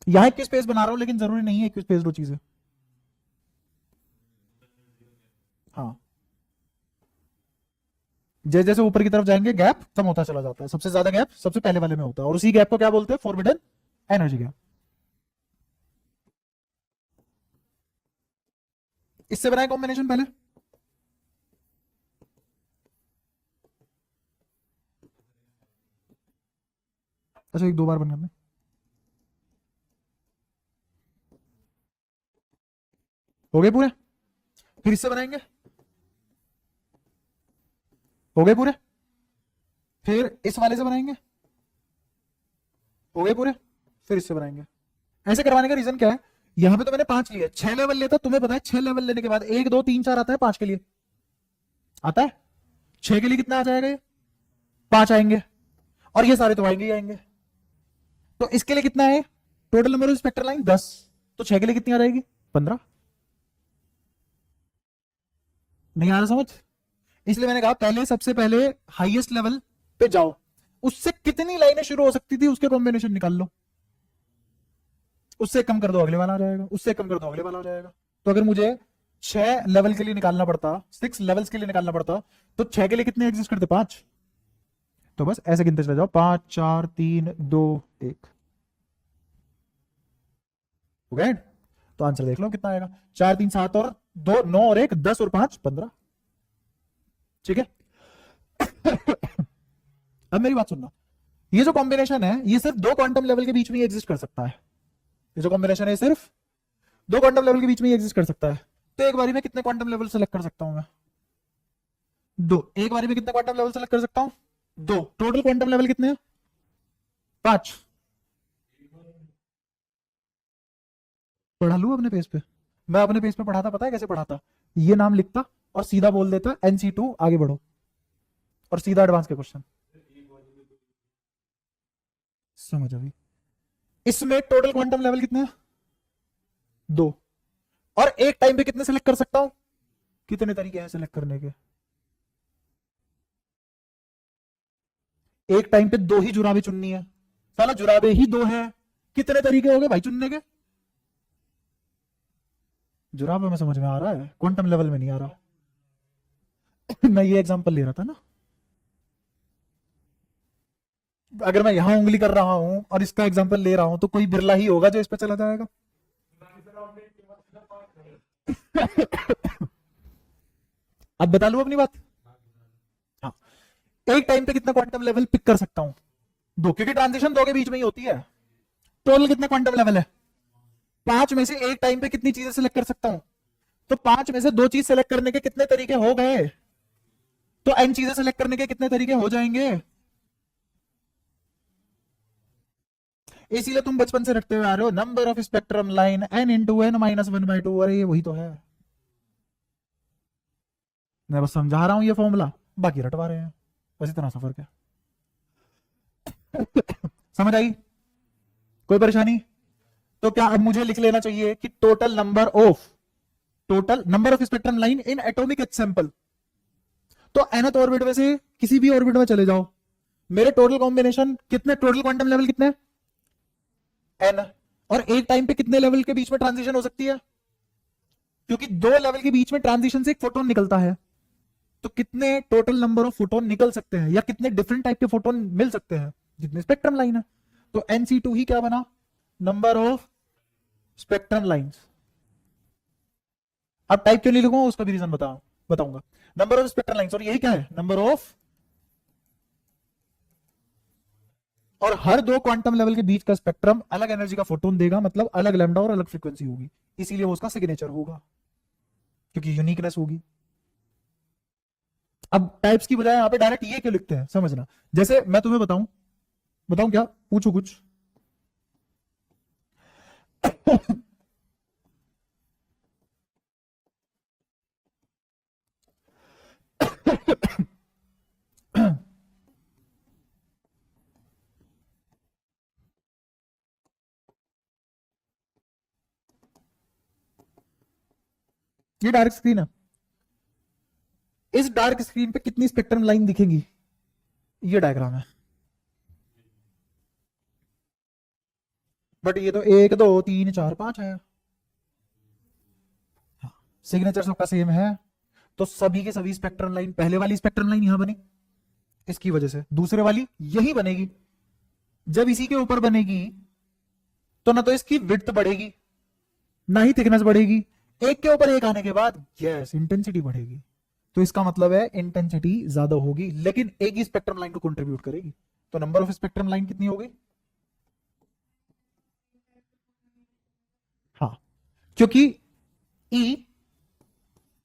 यहां एक स्पेस बना रहा हूं, लेकिन जरूरी नहीं है एक स्पेस 2 चीजें, हाँ। जैसे जैसे ऊपर की तरफ जाएंगे गैप कम होता चला जाता है, सबसे ज्यादा गैप सबसे पहले वाले में होता है, और उसी गैप को क्या बोलते हैं, फॉरबिडन एनर्जी गैप। इससे बनाए कॉम्बिनेशन पहले, अच्छा 1-2 बार बन करने, हो गए पूरे। फिर इससे बनाएंगे, हो गए पूरे। फिर इस वाले से बनाएंगे, हो गए पूरे। फिर इससे बनाएंगे। ऐसे करवाने का रीजन क्या है, यहां पे तो मैंने 5 लिए, 6 लेवल लेता, तुम्हें पता है 6 लेवल लेने के बाद 1 2 3 4 आता है, 5 के लिए आता है, 6 के लिए कितना आ जाएगा, ये 5 आएंगे, और ये सारे तो आएंगे ही आएंगे। तो इसके लिए कितना है, total number of spectral line 10, तो 6 के लिए कितनी आ जाएगी, 15। नहीं आ रहा समझ, इसलिए मैंने कहा पहले सबसे पहले हाईएस्ट लेवल पे जाओ, उससे कितनी लाइनें शुरू हो सकती थी उसके कॉम्बिनेशन निकाल लो, उससे कम कर दो अगले वाला आ जाएगा, उससे कम कर दो अगले वाला आ जाएगा। तो अगर मुझे 6 लेवल के लिए निकालना पड़ता, 6 लेवल्स के लिए निकालना पड़ता, तो 6 के लिए कितने एग्जिस्ट करते, 5। तो बस ऐसे गिनते चले जाओ, 5 4 3 2 1, हो गए। तो आंसर देख लो कितना आएगा, 4 3 7 और 2 9 और 1 10 और 5 15, ठीक है। अब मेरी बात सुनना, ये जो कॉम्बिनेशन है ये सिर्फ दो क्वांटम लेवल के बीच में एग्जिस्ट कर सकता है। ये जो कॉम्बिनेशन है सिर्फ दो क्वांटम लेवल के बीच में एग्जिस्ट कर सकता है। तो एक बारी में कितने क्वांटम लेवल सेलेक्ट कर सकता हूं मैं? दो। एक बारी में कितने क्वांटम लेवल सेलेक्ट कर सकता हूं? दो। टोटल क्वांटम लेवल कितने हैं? 5। पढ़ा लू अपने पेज पे। मैं अपने पेज पे पढ़ाता, पता है कैसे पढ़ाता? ये नाम लिखता और सीधा बोल देता NC2 आगे बढ़ो, और सीधा एडवांस के क्वेश्चन। समझ अभी? इसमें टोटल क्वांटम लेवल कितने हैं? 2। और एक टाइम पे कितने सेलेक्ट कर सकता हूं? कितने तरीके हैं सेलेक्ट करने के? एक टाइम पे 2 ही जुराबे चुननी है। साला जुराबे ही 2 है, कितने तरीके हो गए भाई चुनने के? जुराबे में समझ में आ रहा है, क्वांटम लेवल में नहीं आ रहा। मैं ये एग्जांपल ले रहा था ना, अगर मैं यहां उंगली कर रहा हूं और इसका एग्जांपल ले रहा हूं तो कोई बिरला ही होगा जो इस पे चला जाएगा। अब बता लू अपनी बात। हाँ, एक टाइम पे कितना क्वांटम लेवल पिक कर सकता हूं? 2, क्योंकि ट्रांजिशन 2 के बीच में ही होती है। टोटल कितना क्वांटम लेवल है? 5 में से एक टाइम पे कितनी चीजें सिलेक्ट कर सकता हूं? तो 5 में से 2 चीज सेलेक्ट करने के कितने तरीके हो गए? तो n चीजें सेलेक्ट करने के कितने तरीके हो जाएंगे? इसीलिए तुम बचपन से रखते हुए आ रहे हो number of spectrum line n into N minus 1/2। अरे ये वही तो है, मैं बस समझा रहा हूं ये फॉर्मूला, बाकी रटवा रहे हैं, बस इतना सा फर्क है। समझ आई? कोई परेशानी? तो क्या अब मुझे लिख लेना चाहिए कि total number of spectrum line in atomic H sample. तो nth ऑर्बिट में से किसी भी ऑर्बिट में चले जाओ, मेरे टोटल कॉम्बिनेशन कितने, टोटल क्वांटम लेवल कितने? n। और एक टाइम पे कितने लेवल के बीच में ट्रांजिशन हो सकती है? क्योंकि 2 लेवल के बीच में ट्रांजिशन से एक फोटोन निकलता है, तो कितने टोटल नंबर ऑफ फोटोन निकल सकते हैं, या कितने डिफरेंट टाइप के फोटोन मिल सकते हैं, जितने स्पेक्ट्रम लाइन है। तो NC2 ही क्या बना? Number of spectrum lines. अब टाइप क्यों नहीं लिखूंगा उसका भी रीजन बताऊंगा। नंबर ऑफ स्पेक्ट्रम लाइंस, और यही क्या है? Number of. और हर 2 क्वांटम लेवल के बीच का स्पेक्ट्रम अलग एनर्जी का फोटोन देगा, मतलब अलग लैम्डा और अलग फ्रीक्वेंसी होगी, इसीलिए वो उसका सिग्नेचर होगा, क्योंकि यूनिकनेस होगी। अब टाइप्स की बजाय यहां पे डायरेक्ट ये क्यों लिखते हैं समझना। जैसे मैं तुम्हें बताऊं क्या? पूछो कुछ। ये डार्क स्क्रीन है, इस डार्क स्क्रीन पे कितनी स्पेक्ट्रम लाइन दिखेंगी? ये डायग्राम है, बट ये तो 1 2 3 4 5 है। सिग्नेचर सबका सेम है, तो सभी के सभी स्पेक्ट्रम लाइन, पहले वाली स्पेक्ट्रम लाइन यहां बनी इसकी वजह से, दूसरे वाली यही बनेगी। जब इसी के ऊपर बनेगी तो ना तो इसकी विड्थ बढ़ेगी ना ही थिकनेस बढ़ेगी, एक के ऊपर एक आने के बाद यस इंटेंसिटी बढ़ेगी। तो इसका मतलब है इंटेंसिटी ज्यादा होगी, लेकिन एक ही स्पेक्ट्रम लाइन को कंट्रीब्यूट करेगी। तो नंबर ऑफ स्पेक्ट्रम लाइन कितनी होगी? हाँ, क्योंकि E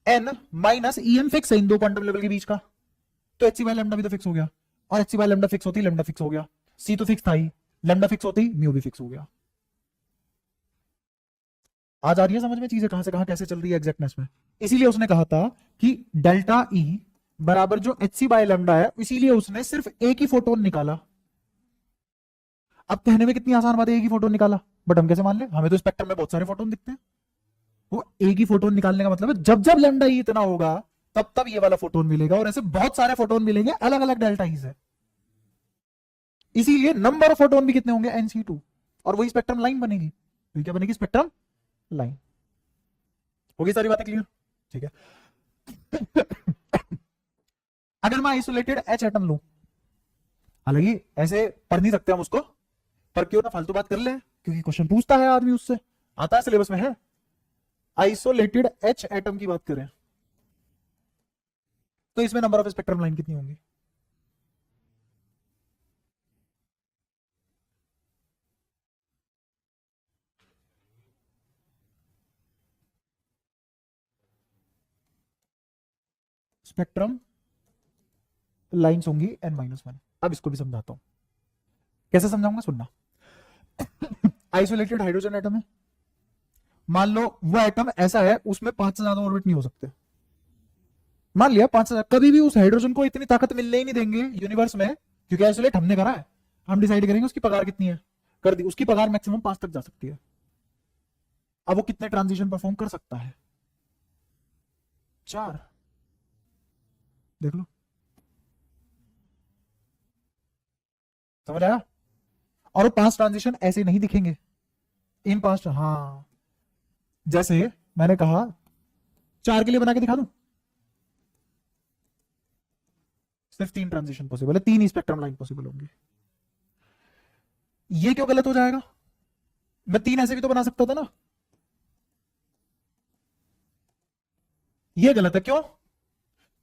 N minus E M fix है इन 2 क्वांटम लेवल के बीच का, तो एच सी बाय लैम्डा भी तो फिक्स हो गया, और H C by lambda fix होती लैम्डा फिक्स हो गया, सी तो फिक्स था ही, लैम्डा फिक्स होती म्यू भी फिक्स हो गया। आज आ रही है समझ में चीजें कहां से कहां कैसे चल रही है एग्जैक्टनेस में। इसीलिए उसने कहा था कि डेल्टा ई बराबर जो एच सी बाय लैम्डा है, इसीलिए उसने सिर्फ एक ही फोटोन निकाला। अब कहने में कितनी आसान बात है, एक ही फोटोन निकाला, बट हम कैसे मान ले? हमें तो स्पेक्ट्रम में बहुत सारे फोटोन दिखते हैं। वो एक ही फोटोन निकालने का मतलब है जब जब लैम्डा ई इतना होगा तब तब ये वाला फोटोन मिलेगा, और ऐसे बहुत सारे फोटोन मिलेंगे अलग अलग डेल्टा ई से। इसीलिए नंबर ऑफ फोटोन भी कितने होंगे? NC2, और वही स्पेक्ट्रम लाइन बनेगी। तो क्या बनेगी? Spectrum line. होगी सारी बातें क्लियर? ठीक है। अगर मैं आइसोलेटेड एच एटम लूं, हालांकि ऐसे पढ़ नहीं सकते हम उसको, पर क्यों ना फालतू बात कर ले, क्योंकि क्वेश्चन पूछता है आदमी, उससे आता है, सिलेबस में है। आइसोलेटेड एच एटम की बात करें तो इसमें नंबर ऑफ स्पेक्ट्रम लाइन कितनी होंगी? स्पेक्ट्रम लाइंस होंगी n-1। अब इसको भी समझाता हूं, कैसे समझाऊंगा सुनना। आइसोलेटेड हाइड्रोजन एटम है, मान लो वो एटम ऐसा है उसमें 5 से ज्यादा ऑर्बिट नहीं हो सकते, मान लिया 5 से, कभी भी उस हाइड्रोजन को इतनी ताकत मिलने ही नहीं देंगे यूनिवर्स में, क्योंकि आइसोलेट हमने करा है, हम डिसाइड करेंगे उसकी पगार कितनी है, कर दी, उसकी पगार मैक्सिमम 5 तक जा सकती है। अब वो कितने ट्रांजिशन परफॉर्म कर सकता है, 4, देख लो, समझ आया। और वो 5 ट्रांजिशन ऐसे नहीं दिखेंगे, इन 5, हाँ जैसे मैंने कहा 4 के लिए बना के दिखा दूं, सिर्फ 3 ट्रांजिशन पॉसिबल है, 3 ही स्पेक्ट्रम लाइन पॉसिबल होंगे। ये क्यों गलत हो जाएगा, मैं 3 ऐसे भी तो बना सकता था ना, ये गलत है, क्यों,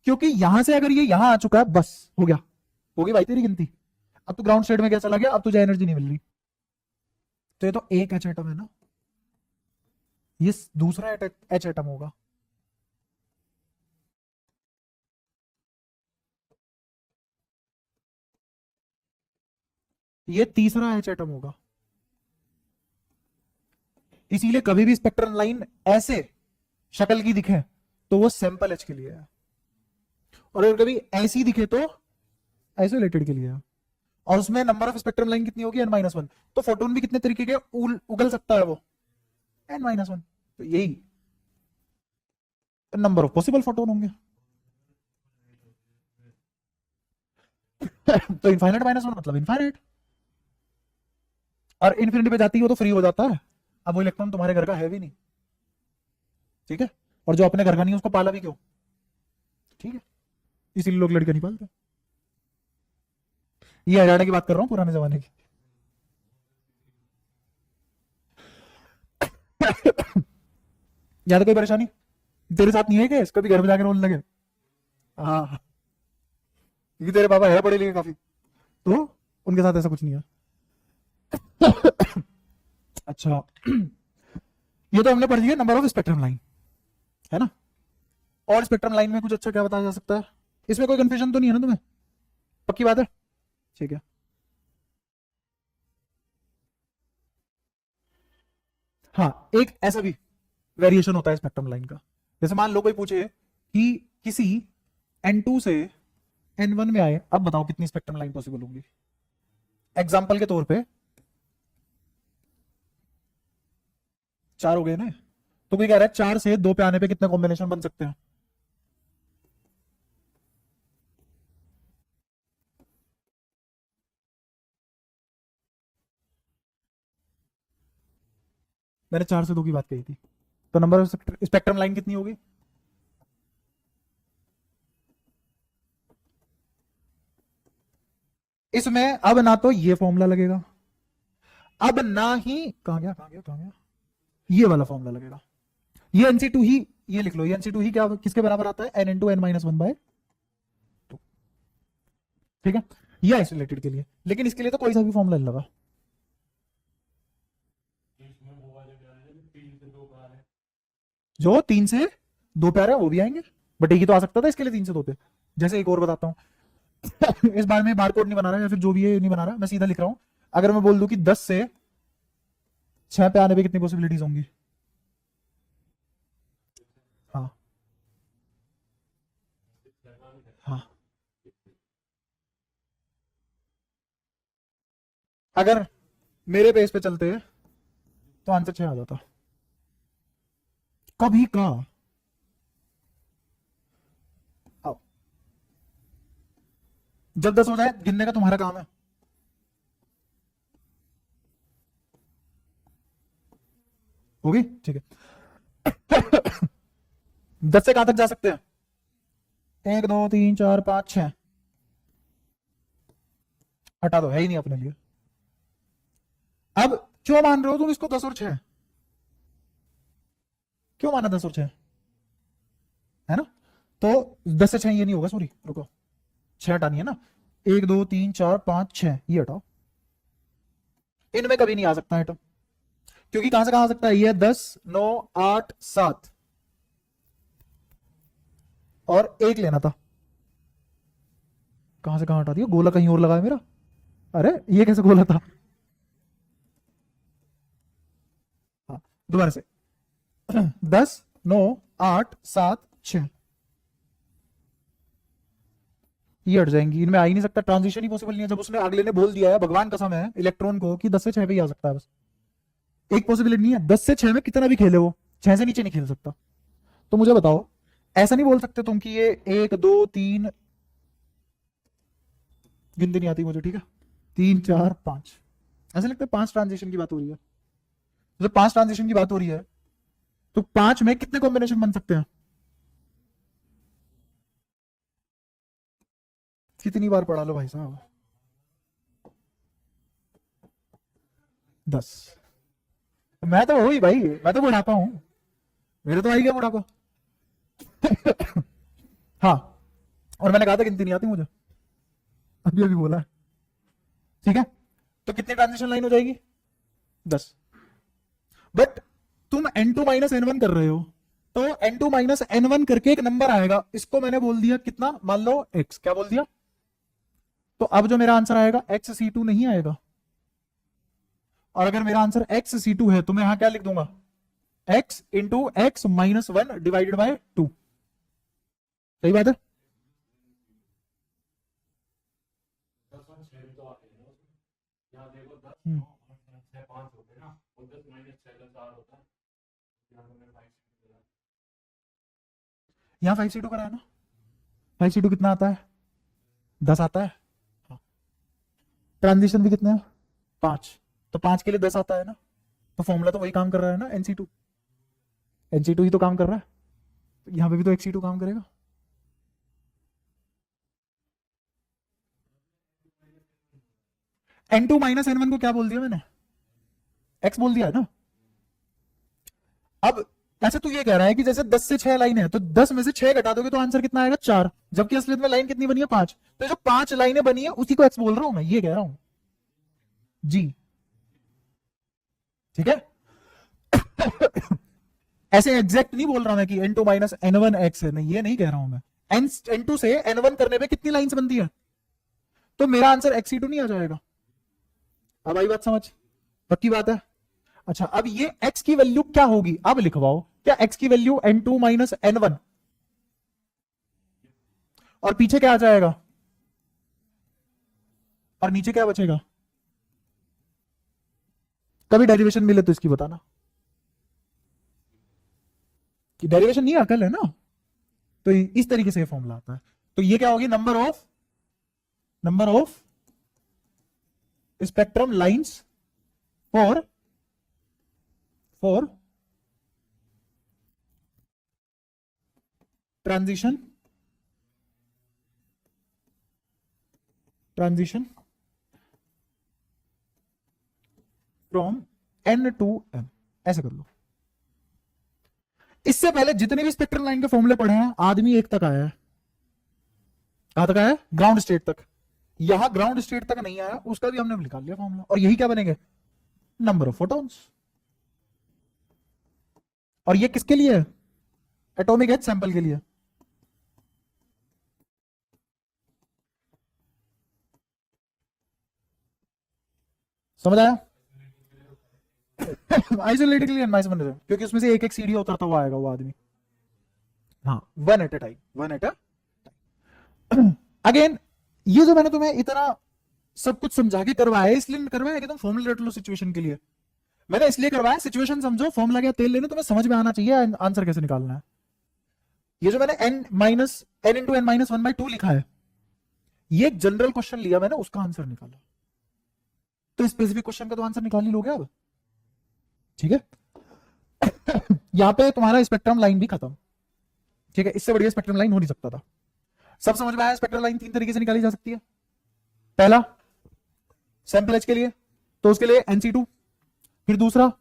क्योंकि यहां से अगर ये यहां आ चुका है बस हो गया, होगी भाई तेरी गिनती, अब तो ग्राउंड स्टेट में क्या चला गया, अब तुझे एनर्जी नहीं मिल रही, तो ये तो एक एच एटम है ना, ये दूसरा एच एटम होगा, ये तीसरा एच एटम होगा। इसीलिए कभी भी स्पेक्ट्रम लाइन ऐसे शक्ल की दिखे तो वो सैंपल एच के लिए है, और अगर कभी ऐसी दिखे तो आइसोलेटेड के लिए है, और उसमें नंबर ऑफ स्पेक्ट्रम लाइन कितनी होगी n-1, तो फोटोन भी कितने तरीके के उगल सकता है वो, n-1, तो यही नंबर ऑफ पॉसिबल फोटोन होंगे। तो इनफाइनाइट -1 मतलब इनफाइनाइट, और इन्फिनिटी पे जाती है वो तो फ्री हो जाता है, अब वो इलेक्ट्रॉन तुम्हारे घर का है भी नहीं, ठीक है, और जो अपने घर का नहीं है उसको पाला भी क्यों, ठीक है, इसीलिए लोग लड़के नहीं पालते। ये हरियाणा की बात कर रहा हूं, पुराने जमाने की। ज्यादा कोई परेशानी तेरे साथ नहीं है केस, कभी घर में जाकर रोने लगे, हाँ, क्योंकि तेरे पापा है पढ़े लिखे काफी, तो उनके साथ ऐसा कुछ नहीं है। अच्छा, ये तो हमने पढ़ लिया नंबर ऑफ स्पेक्ट्रम लाइन, है ना, और स्पेक्ट्रम लाइन में कुछ अच्छा क्या बताया जा सकता है, इसमें कोई कंफ्यूजन तो नहीं है ना तुम्हें, पक्की बात है, ठीक है। हाँ, एक ऐसा भी वेरिएशन होता है स्पेक्ट्रम लाइन का, जैसे मान लो कोई पूछे कि किसी n2 से n1 में आए, अब बताओ कितनी स्पेक्ट्रम लाइन पॉसिबल होंगी, एग्जांपल के तौर पे 4 हो गए ना, तो कोई कह रहा है 4 से 2 पे आने पे कितने कॉम्बिनेशन बन सकते हैं, मैंने 4 से 2 की बात कही थी, तो नंबर ऑफ स्पेक्ट्रम लाइन कितनी होगी, इसमें अब ना तो ये फॉर्मूला लगेगा, अब ना ही कहां गया ये वाला फॉर्मूला लगेगा, ये NC2 ही, ये लिख लो, ये NC2 ही क्या किसके बराबर आता है, n into n-1/2, ठीक है, ये आइसोलेटेड के लिए, लेकिन इसके लिए तो कोई सा भी फॉर्मूला नहीं लगा, जो 3 से 2 पे आ रहे हैं वो भी आएंगे, बट एक ही तो आ सकता था इसके लिए 3 से 2 पे। जैसे एक और बताता हूं, इस बार में बार कोड नहीं बना रहा या फिर जो भी है नहीं बना रहा, मैं सीधा लिख रहा हूं, अगर मैं बोल दूं कि 10 से 6 पे आने पे कितनी पॉसिबिलिटीज होंगी, हाँ हाँ, अगर मेरे पेस पे चलते तो आंसर 6 आ जाता, कभी का, आओ, जब 10 हो जाए गिनने का तुम्हारा काम है, होगी, ठीक है। 10 से कहां तक जा सकते हैं, 1 2 3 4 5 6, हटा दो, है ही नहीं अपने लिए, अब क्यों मान रहे हो तुम इसको 10 और 6, क्यों माना 10 और 6, है ना, तो 10 से 6 ये नहीं होगा, सॉरी रुको, 6 हटानी है ना, 1 2 3 4 5 6 ये हटाओ, इनमें कभी नहीं आ सकता एटम, क्योंकि कहां से कहां आ सकता है, ये 10 9 8 7 और 1 लेना था, कहां से कहां हटा दिया, गोला कहीं और लगा है मेरा। अरे ये कैसे गोला था। हाँ, दोबारा से 10 9 8 7 6 ये हट जाएंगी, इनमें आ ही नहीं सकता, ट्रांजिशन ही पॉसिबल नहीं है। जब उसने अगले ने बोल दिया है, भगवान कसम है इलेक्ट्रॉन को, कि 10 से 6 पे ही आ सकता है बस, एक पॉसिबिलिटी नहीं है। 10 से 6 में कितना भी खेले वो 6 से नीचे नहीं खेल सकता। तो मुझे बताओ, ऐसा नहीं बोल सकते तुम कि ये 1 2 3, गिनती नहीं आती मुझे, ठीक है, 3 4 5, ऐसा लगता है 5 ट्रांजिशन की बात हो रही है। जब 5 ट्रांजिशन की बात हो रही है तो 5 में कितने कॉम्बिनेशन बन सकते हैं? कितनी बार पढ़ा लो भाई साहब? 10। मैं तो वही भाई, मैं तो बुढ़ापा हूं, मेरे तो आई गया बुढ़ापा। हाँ, और मैंने कहा था गिनती नहीं आती मुझे, अभी अभी बोला है, ठीक है। तो कितनी ट्रांजिशन लाइन हो जाएगी? 10। बट तुम n2 माइनस n1 कर रहे हो, तो n2 माइनस n1 करके एक नंबर आएगा, इसको मैंने बोल दिया कितना, मान लो x, क्या बोल दिया? तो अब जो मेरा आंसर आएगा xc2 नहीं आएगा। और अगर मेरा आंसर xc2 है तो मैं यहां क्या लिख दूंगा, x into x minus 1 divided by 2। सही बात है। यहाँ 5c2 कराया ना, 5c2 कितना आता है, 10 आता है। ट्रांजिशन भी कितने हैं, 5, तो 5 के लिए 10 आता है ना, तो फॉर्मूला तो वही काम कर रहा है ना, nc2, nc2 ही तो काम कर रहा है, तो यहां पे भी तो xc2 काम करेगा। n2 माइनस n1 को क्या बोल दिया मैंने, x बोल दिया है ना। अब ऐसे तू ये कह रहा है कि जैसे 10 से 6 लाइन है, तो 10 में से 6 घटा दोगे तो आंसर कितना आएगा, 4, जबकि असलियत में लाइन कितनी बनी है, 5। तो जो 5 लाइनें बनी है उसी को x बोल रहा हूं मैं, ये कह रहा हूं जी, ठीक है। ऐसे एग्जैक्ट नहीं बोल रहा मैं कि n2 माइनस n1 x है, नहीं, ये नहीं कह रहा हूं मैं। n2 से n1 करने पे कितनी लाइंस बनती है, तो मेरा आंसर xc2 नहीं आ जाएगा। अब आई बात समझ, पक्की बात है। अच्छा, अब ये x की वैल्यू क्या होगी, अब लिखवाओ, क्या x की वैल्यू n2 माइनस n1, और पीछे क्या आ जाएगा, और नीचे क्या बचेगा? कभी डेरिवेशन मिले तो इसकी बताना, कि डेरिवेशन नहीं अकल है ना, तो इस तरीके से फॉर्मूला आता है। तो ये क्या होगी, number of spectrum lines for transition from n to m, ऐसे कर लो। इससे पहले जितने भी स्पेक्ट्रल लाइन के फॉर्मूले पढ़े हैं, आदमी एक तक आया है, कहां तक आया है, ग्राउंड स्टेट तक। यहां ग्राउंड स्टेट तक नहीं आया, उसका भी हमने निकाल लिया फॉर्मूला, और यही क्या बनेंगे, नंबर ऑफ फोटॉन्स। और ये किसके लिए है, एटॉमिक एज सैंपल के लिए। समझ आया? आइसोलेटेड के लिए क्योंकि उसमें से एक एक सीढ़ी उतरता हुआ आएगा वो आदमी। हाँ, one at a time. Again, ये जो मैंने तुम्हें इतना सब कुछ समझा के करवाया, इसलिए करवाया कि तुम फॉर्मूला रट लो सिचुएशन के लिए। मैंने इसलिए करवाया, सिचुएशन समझो, फॉर्मूला क्या तेल लेने, तुम्हें समझ में आना चाहिए आंसर कैसे निकालना है। ये जो मैंने n इंटू n माइनस 1/2 लिखा है, ये एक जनरल क्वेश्चन लिया मैंने, उसका आंसर निकाला। तो स्पेसिफिक क्वेश्चन का तो आंसर निकाल ही लोगे अब, ठीक है। यहां पे तुम्हारा स्पेक्ट्रम लाइन भी खत्म, ठीक है। इससे बढ़िया स्पेक्ट्रम लाइन हो नहीं सकता था। सब समझ में आया, स्पेक्ट्रम लाइन 3 तरीके से निकाली जा सकती है। पहला सैंपल एज के लिए, तो उसके लिए nc2, फिर दूसरा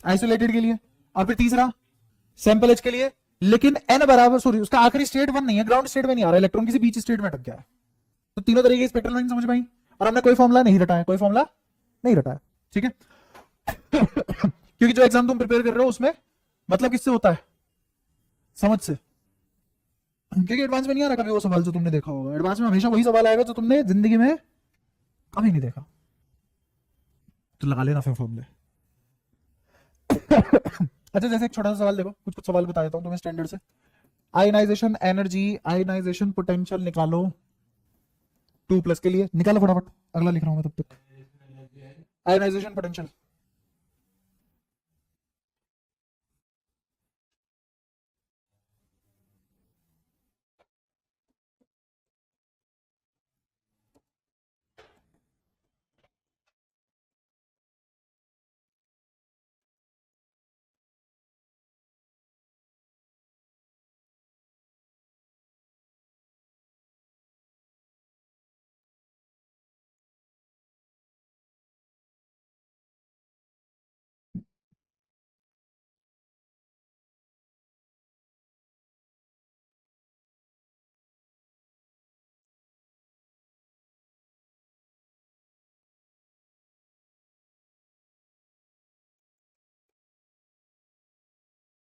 आइसोलेटेड के लिए, और फिर तीसरा सैंपल एज के लिए। लेकिन n बराबर, सॉरी, उसका आखिरी स्टेट 1 नहीं है, ग्राउंड स्टेट में नहीं आ रहा, इलेक्ट्रॉन किसी बीच स्टेट में अटक गया है। तो तीनों तरीके की स्पेक्ट्रल लाइन समझ में आई, और हमने कोई फॉर्मूला नहीं रटाया, ठीक है। क्योंकि जो एग्जाम तुम प्रिपेयर कर रहे हो उसमें मतलब किससे होता है, समझ से। क्योंकि एडवांस में नहीं आ रहा कभी वो सवाल जो तुमने देखा होगा। एडवांस में हमेशा वही सवाल आएगा जो तुमने जिंदगी में कभी नहीं देखा। तो लगा लेना फिर फॉर्मूले। अच्छा, जैसे एक छोटा सा सवाल देखो, कुछ कुछ सवाल बता देता हूँ तुम्हें स्टैंडर्ड से। आयनाइजेशन एनर्जी, आयनाइजेशन पोटेंशियल निकालो 2+ के लिए। निकालो फटाफट, अगला लिख रहा हूं मैं तब तक। आयनाइजेशन पोटेंशियल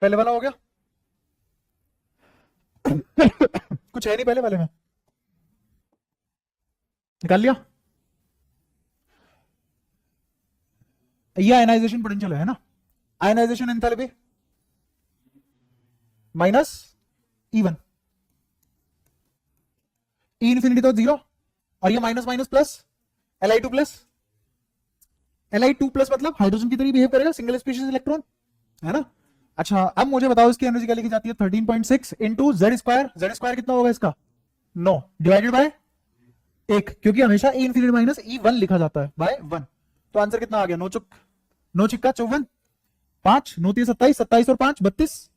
पहले वाला हो गया। कुछ है नहीं पहले वाले में, निकाल लिया। ये आयनाइजेशन पोटेंशियल है ना। आयनाइजेशन एंथैल्पी माइनस E1, ई इन्फिनिटी तो 0, और ये minus minus plus Li2 plus. Li2 plus मतलब हाइड्रोजन की तरह बिहेव करेगा, सिंगल स्पीशीज इलेक्ट्रॉन, है ना। अच्छा, अब मुझे बताओ इसकी एनर्जी क्या लिखी जाती है? 13.6 into Z square. Z square कितना होगा इसका? 9 डिवाइडेड बाय 1, क्योंकि हमेशा E इन्फिनिटी माइनस E1 लिखा जाता है बाय 1। तो आंसर कितना आ गया? 9 चिक्का 54, 5 9 3 27, 27 और 5 32,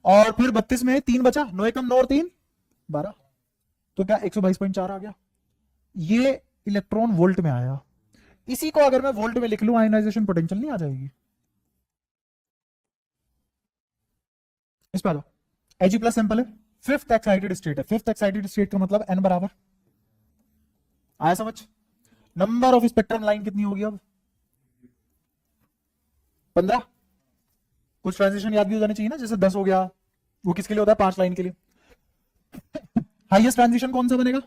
और फिर 32 में 3 बचा, 9 एकम 9 और 3 12। तो क्या 122.4 आ गया। ये इलेक्ट्रॉन वोल्ट में आया। इसी को अगर मैं वोल्ट में लिख लूं, आयनाइजेशन पोटेंशियल नहीं आ जाएगी? इस पर आ जाओ। Ag प्लस सैंपल है, फिफ्थ एक्साइटेड स्टेट है। फिफ्थ एक्साइटेड स्टेट का मतलब n बराबर, आया समझ? नंबर ऑफ स्पेक्ट्रम लाइन कितनी होगी अब? 15। कुछ ट्रांजिशन याद भी हो जाने चाहिए ना, जैसे 10 हो गया, वो किसके लिए होता है? 5 लाइन के लिए। हाईएस्ट ट्रांजिशन कौन सा बनेगा?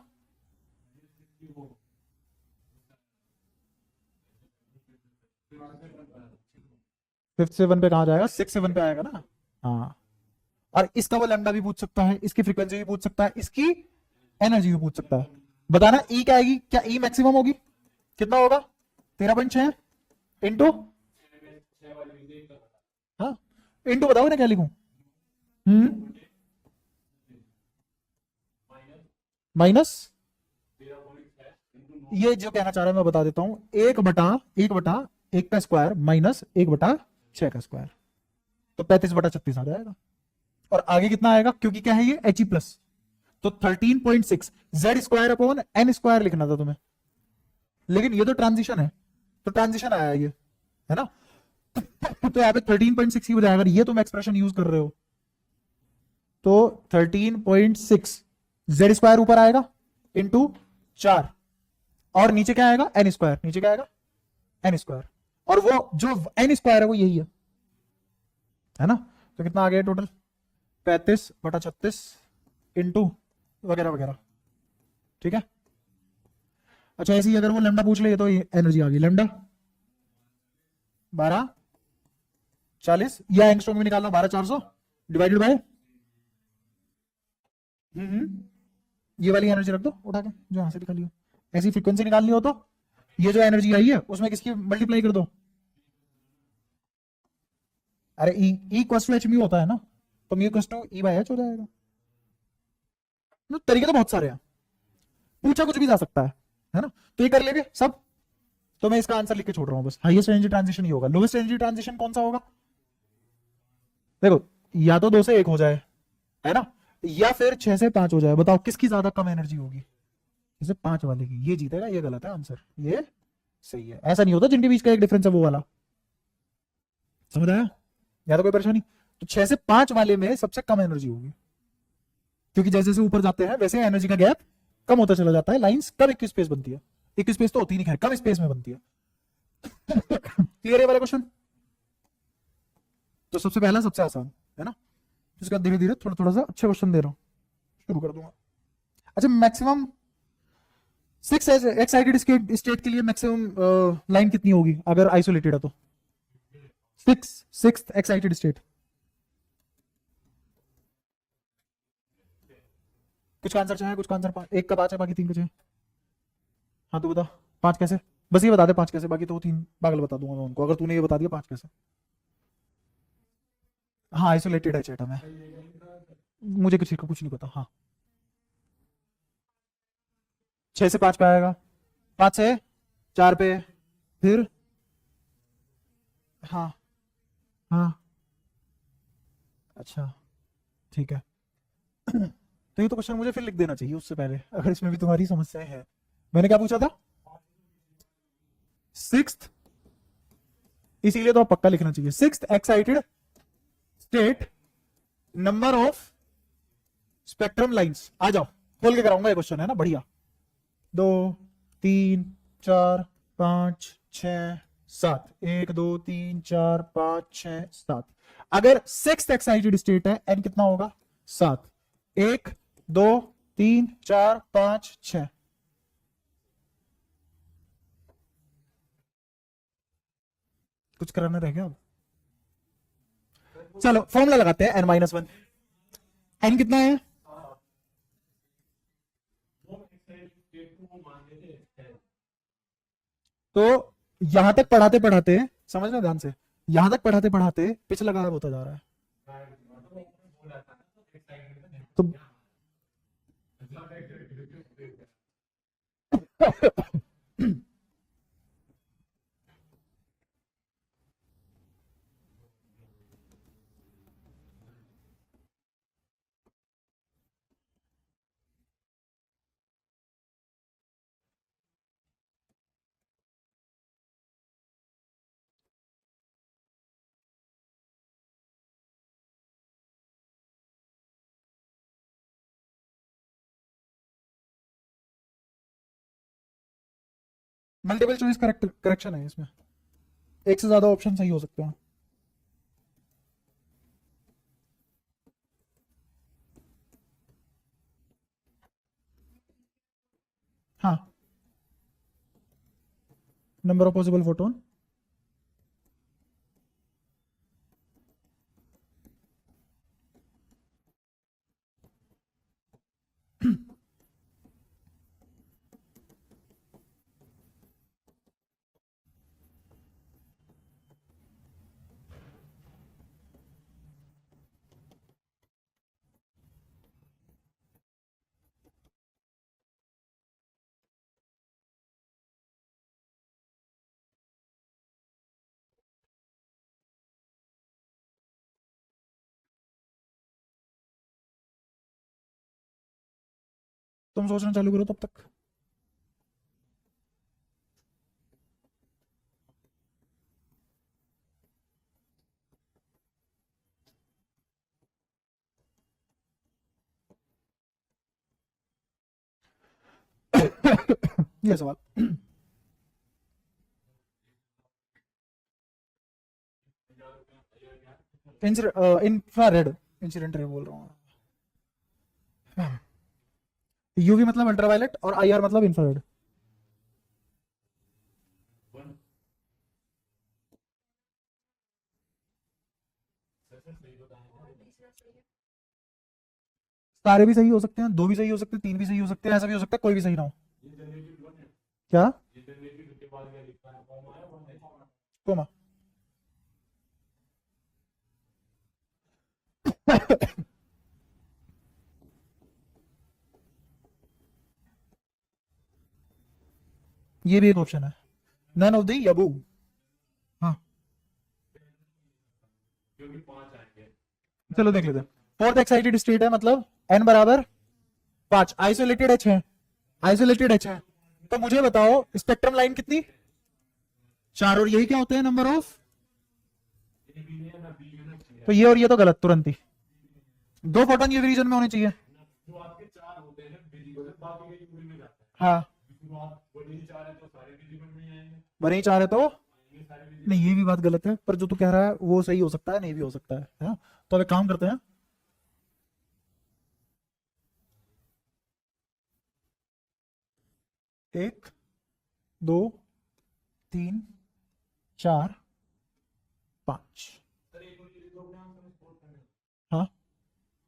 फिफ्थ से 1 पे कहां जाएगा? 6 से 1 पे आएगा ना। हाँ, और इसका वो लैम्डा भी पूछ सकता है, इसकी फ्रीक्वेंसी भी पूछ सकता है, इसकी एनर्जी भी पूछ सकता है। बताना ई क्या आएगी? क्या ई मैक्सिमम होगी? कितना होगा? 13.6 इंटू, हाँ इंटू बताओ ना क्या लिखूं? माइनस, ये जो कहना चाह रहा है मैं बता देता हूं, 1 का स्क्वायर माइनस 1/6 का स्क्वायर, तो 35/36 आ जाएगा। और आगे कितना आएगा? क्योंकि क्या है ये He प्लस, तो 13.6 Z square upon N square लिखना था तुम्हें, लेकिन ये तो ट्रांजिशन है, तो ट्रांजिशन आया ये, है ना। तो यहाँ पे 13.6 की बजाय अगर ये तुम एक्सप्रेशन यूज कर रहे हो तो 13.6 जेड स्क्वायर ऊपर आएगा इंटू 4, और नीचे क्या आएगा? N square. नीचे क्या आएगा? एन स्क्वायर, और वो जो एन स्क्वायर है वो यही है ना। तो कितना आ गया टोटल? 35/36 इंटू वगैरह वगैरह, ठीक है। अच्छा, ऐसे ही अगर वो लैम्डा पूछ ले तो एनर्जी आ गई लैम्डा 1240, या एंगस्ट्रॉम में निकालना 12400 डिवाइडेड बाय, ये वाली एनर्जी रख दो उठा के जो यहां से निकाली हो। ऐसी फ्रीक्वेंसी निकालनी हो तो ये जो एनर्जी आई है उसमें किसकी मल्टीप्लाई कर दो। अरे E equals to H mu होता है ना, तो mu equals to E by H हो जाएगा। तो तरीके तो बहुत सारे हैं, पूछा कुछ भी जा सकता है ना। तो ये कर लेंगे सब, तो मैं इसका आंसर लिख के छोड़ रहा हूं बस। हाईएस्ट एनर्जी ट्रांजिशन ही होगा। लोवेस्ट एनर्जी ट्रांजिशन कौन सा होगा? देखो, या तो 2 से 1 हो जाए, है ना, या फिर 6 से 5 हो जाए। बताओ किसकी ज्यादा कम एनर्जी होगी? जैसे 5 वाले की, ये जीतेगा, ये गलत है आंसर, ये सही है। ऐसा नहीं होता जिनके बीच का एक डिफरेंस है वो वाला, समझ आया? या तो कोई परेशानी? तो 6 से 5 वाले में सबसे कम एनर्जी होगी, क्योंकि जैसे जैसे ऊपर जाते हैं वैसे एनर्जी का गैप कम होता चला जाता है। लाइंस कब एक स्पेस बनती है? एक स्पेस तो होती नहीं है, कम स्पेस में बनती है। क्लियर है वाला क्वेश्चन? तो सबसे पहला सबसे आसान है ना, इसका धीरे धीरे थोड़ा थोड़ा सा अच्छे क्वेश्चन दे रहा हूं। शुरू कर दूंगा। अच्छा, मैक्सिमम 6 एक्साइटेड स्टेट के लिए मैक्सिमम लाइन कितनी होगी अगर आइसोलेटेड है तो? 6 एक्साइटेड स्टेट। कुछ का आंसर चाहे, कुछ का आंसर एक का 5 है, बाकी 3 का चाहे। हाँ तो बता 5 कैसे? बस ये बता दे 5 कैसे, बाकी तो 3 पागल बता दूंगा मैं उनको अगर तूने ये बता दिया 5 कैसे। हाँ आइसोलेटेड है चेटा में, मुझे कुछ नहीं पता। हाँ 6 से 5 पे आएगा, 5 से 4 पे, फिर हाँ हाँ अच्छा ठीक है। तो ये तो क्वेश्चन मुझे फिर लिख देना चाहिए उससे पहले, अगर इसमें भी तुम्हारी समस्याएं हैं। मैंने क्या पूछा था? 6th, इसीलिए तो आप पक्का लिखना चाहिए। 6th excited state, number of spectrum lines. आ जाओ खोल के कराऊंगा, ये क्वेश्चन है ना बढ़िया। 2 3 4 5 6 7, 1 2 3 4 5 6 7। अगर 6th एक्साइटेड स्टेट है, एन कितना होगा? 7। 1 2 3 4 5 6। कुछ कराना रह गया अब? चलो फॉर्मूला लगाते हैं, n-1। एन कितना है? तो यहां तक पढ़ाते पढ़ाते, समझना ध्यान से, यहां तक पढ़ाते पढ़ाते पिछला गायब होता जा रहा है। तो मल्टीपल चॉइस करेक्शन है इसमें, एक से ज्यादा ऑप्शन सही हो सकते हैं। हाँ नंबर ऑफ पॉसिबल फोटोन, तुम सोचना चालू करो तब तक। ये सवाल इंफ्रारेड इंसिडेंट रे बोल रहा हूँ। यूवी मतलब अल्ट्रावायलेट और आईआर मतलब इंफ्रारेड। सारे भी सही हो सकते हैं, 2 भी सही हो सकते हैं, 3 भी सही हो सकते हैं, ऐसा भी हो सकता है कोई भी सही ना हो। क्या कोमा? ये भी एक ऑप्शन है, नन ऑफ द अबव। हाँ चलो देख लेते हैं। 4th एक्साइटेड स्टेट है मतलब n बराबर 5, आइसोलेटेड h है, आइसोलेटेड h है। तो मुझे बताओ स्पेक्ट्रम लाइन कितनी? 4, और यही क्या होते हैं नंबर ऑफ? तो ये और ये तो गलत तुरंत ही, 2 फोटोन ये रीजन में होने चाहिए। हाँ बने ही 4 है तो नहीं, ये भी बात गलत है, पर जो तू कह रहा है वो सही हो सकता है, नहीं भी हो सकता है। तो अब एक काम करते हैं, 1 2 3 4 5। हाँ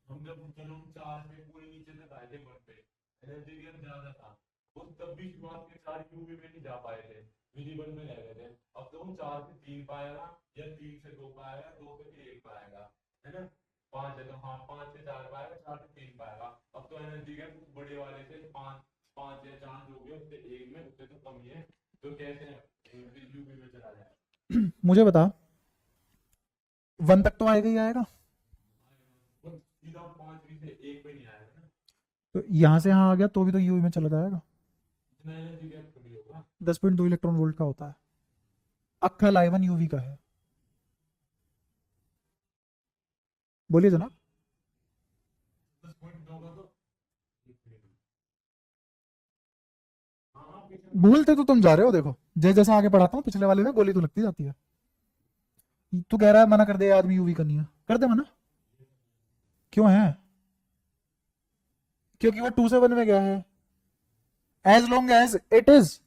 हम जब चलो 4 में पूरे नीचे तक आए थे बर्फ पे, एनर्जी गेन ज्यादा था, वो तब भी शुरुआत के 4 यूवी में नहीं जा पाए थे, विजिबल में रह गए थे। अब तो हम 4 से 3 पाएगा, या 3 से 2 पाएगा, 2 से 1 पाएगा, है ना। 5 है तो हाँ 5 से 4 पाएगा, 4 से 3 पाएगा। अब तो एनर्जी गेन बड़े वाले से 5 या 4 जो भी उससे 1 में, उससे तो कम ही है, तो कैसे यूवी में चला जाए। मुझे बता 1 तक तो आएगा ही आएगा, सीधा 5 से 1 पे नहीं आएगा ना, तो यहां से यहां आ गया तो भी तो यूवी में चला जाएगा। इतना एनर्जी गेन कभी होगा। 10.2 इलेक्ट्रॉन वोल्ट का होता है, अक्खल I1 यूवी का है। बोलिए जनाब। 10.2 का तो भूलते तो तुम जा रहे हो, देखो जैसे जैसे आगे पढ़ाता हूँ पिछले वाले में गोली तो लगती जाती है। तू कह रहा है मना कर दे आदमी यूवी करनी है, कर दे मना। क्यों है? क्योंकि वो 2 से 1 में गया है। As long as it is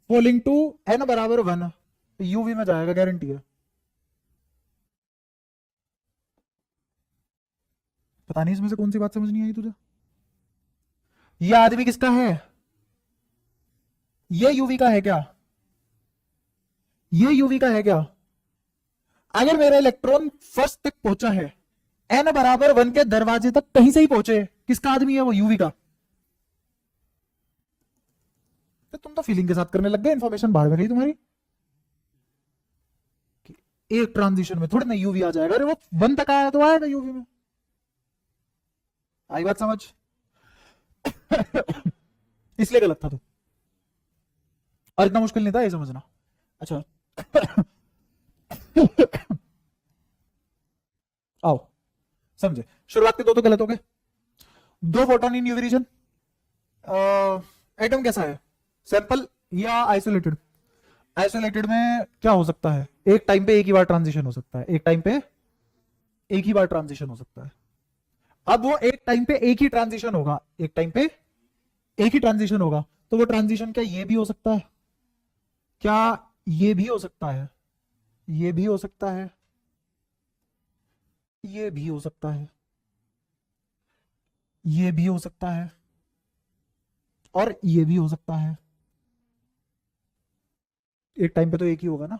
falling to n बराबर 1 यूवी में जाएगा, गारंटी है। पता नहीं इसमें से कौन सी बात समझ नहीं आई तुझे। ये आदमी किसका है? ये यूवी का है क्या? ये यूवी का है क्या? अगर मेरा इलेक्ट्रॉन फर्स्ट तक पहुंचा है, n बराबर 1 के दरवाजे तक कहीं से ही पहुंचे, किसका आदमी है वो? यूवी का। तो तुम तो फीलिंग के साथ करने लग गए, इंफॉर्मेशन बाहर में गई तुम्हारी। एक ट्रांजिशन में थोड़ी ना यूवी आ जाएगा, अरे वो 1 तक आया तो आएगा यूवी में। आई बात समझ? इसलिए गलत था तो, और इतना मुश्किल नहीं था ये समझना। अच्छा आओ समझे। शुरुआत के 2 तो गलत हो गए। 2 photon in UV region. Atom कैसा है? सैंपल या आइसोलेटेड? आइसोलेटेड में क्या हो सकता है? एक टाइम पे एक ही बार ट्रांजिशन हो सकता है, एक टाइम पे एक ही बार ट्रांजिशन हो सकता है। अब वो एक टाइम पे एक ही ट्रांजिशन होगा, एक टाइम पे एक ही ट्रांजिशन होगा, तो वो ट्रांजिशन क्या ये भी हो सकता है? क्या ये भी हो सकता है? ये भी हो सकता है, ये भी हो सकता है, ये भी हो सकता है, और ये भी हो सकता है। एक टाइम पे तो एक ही होगा ना।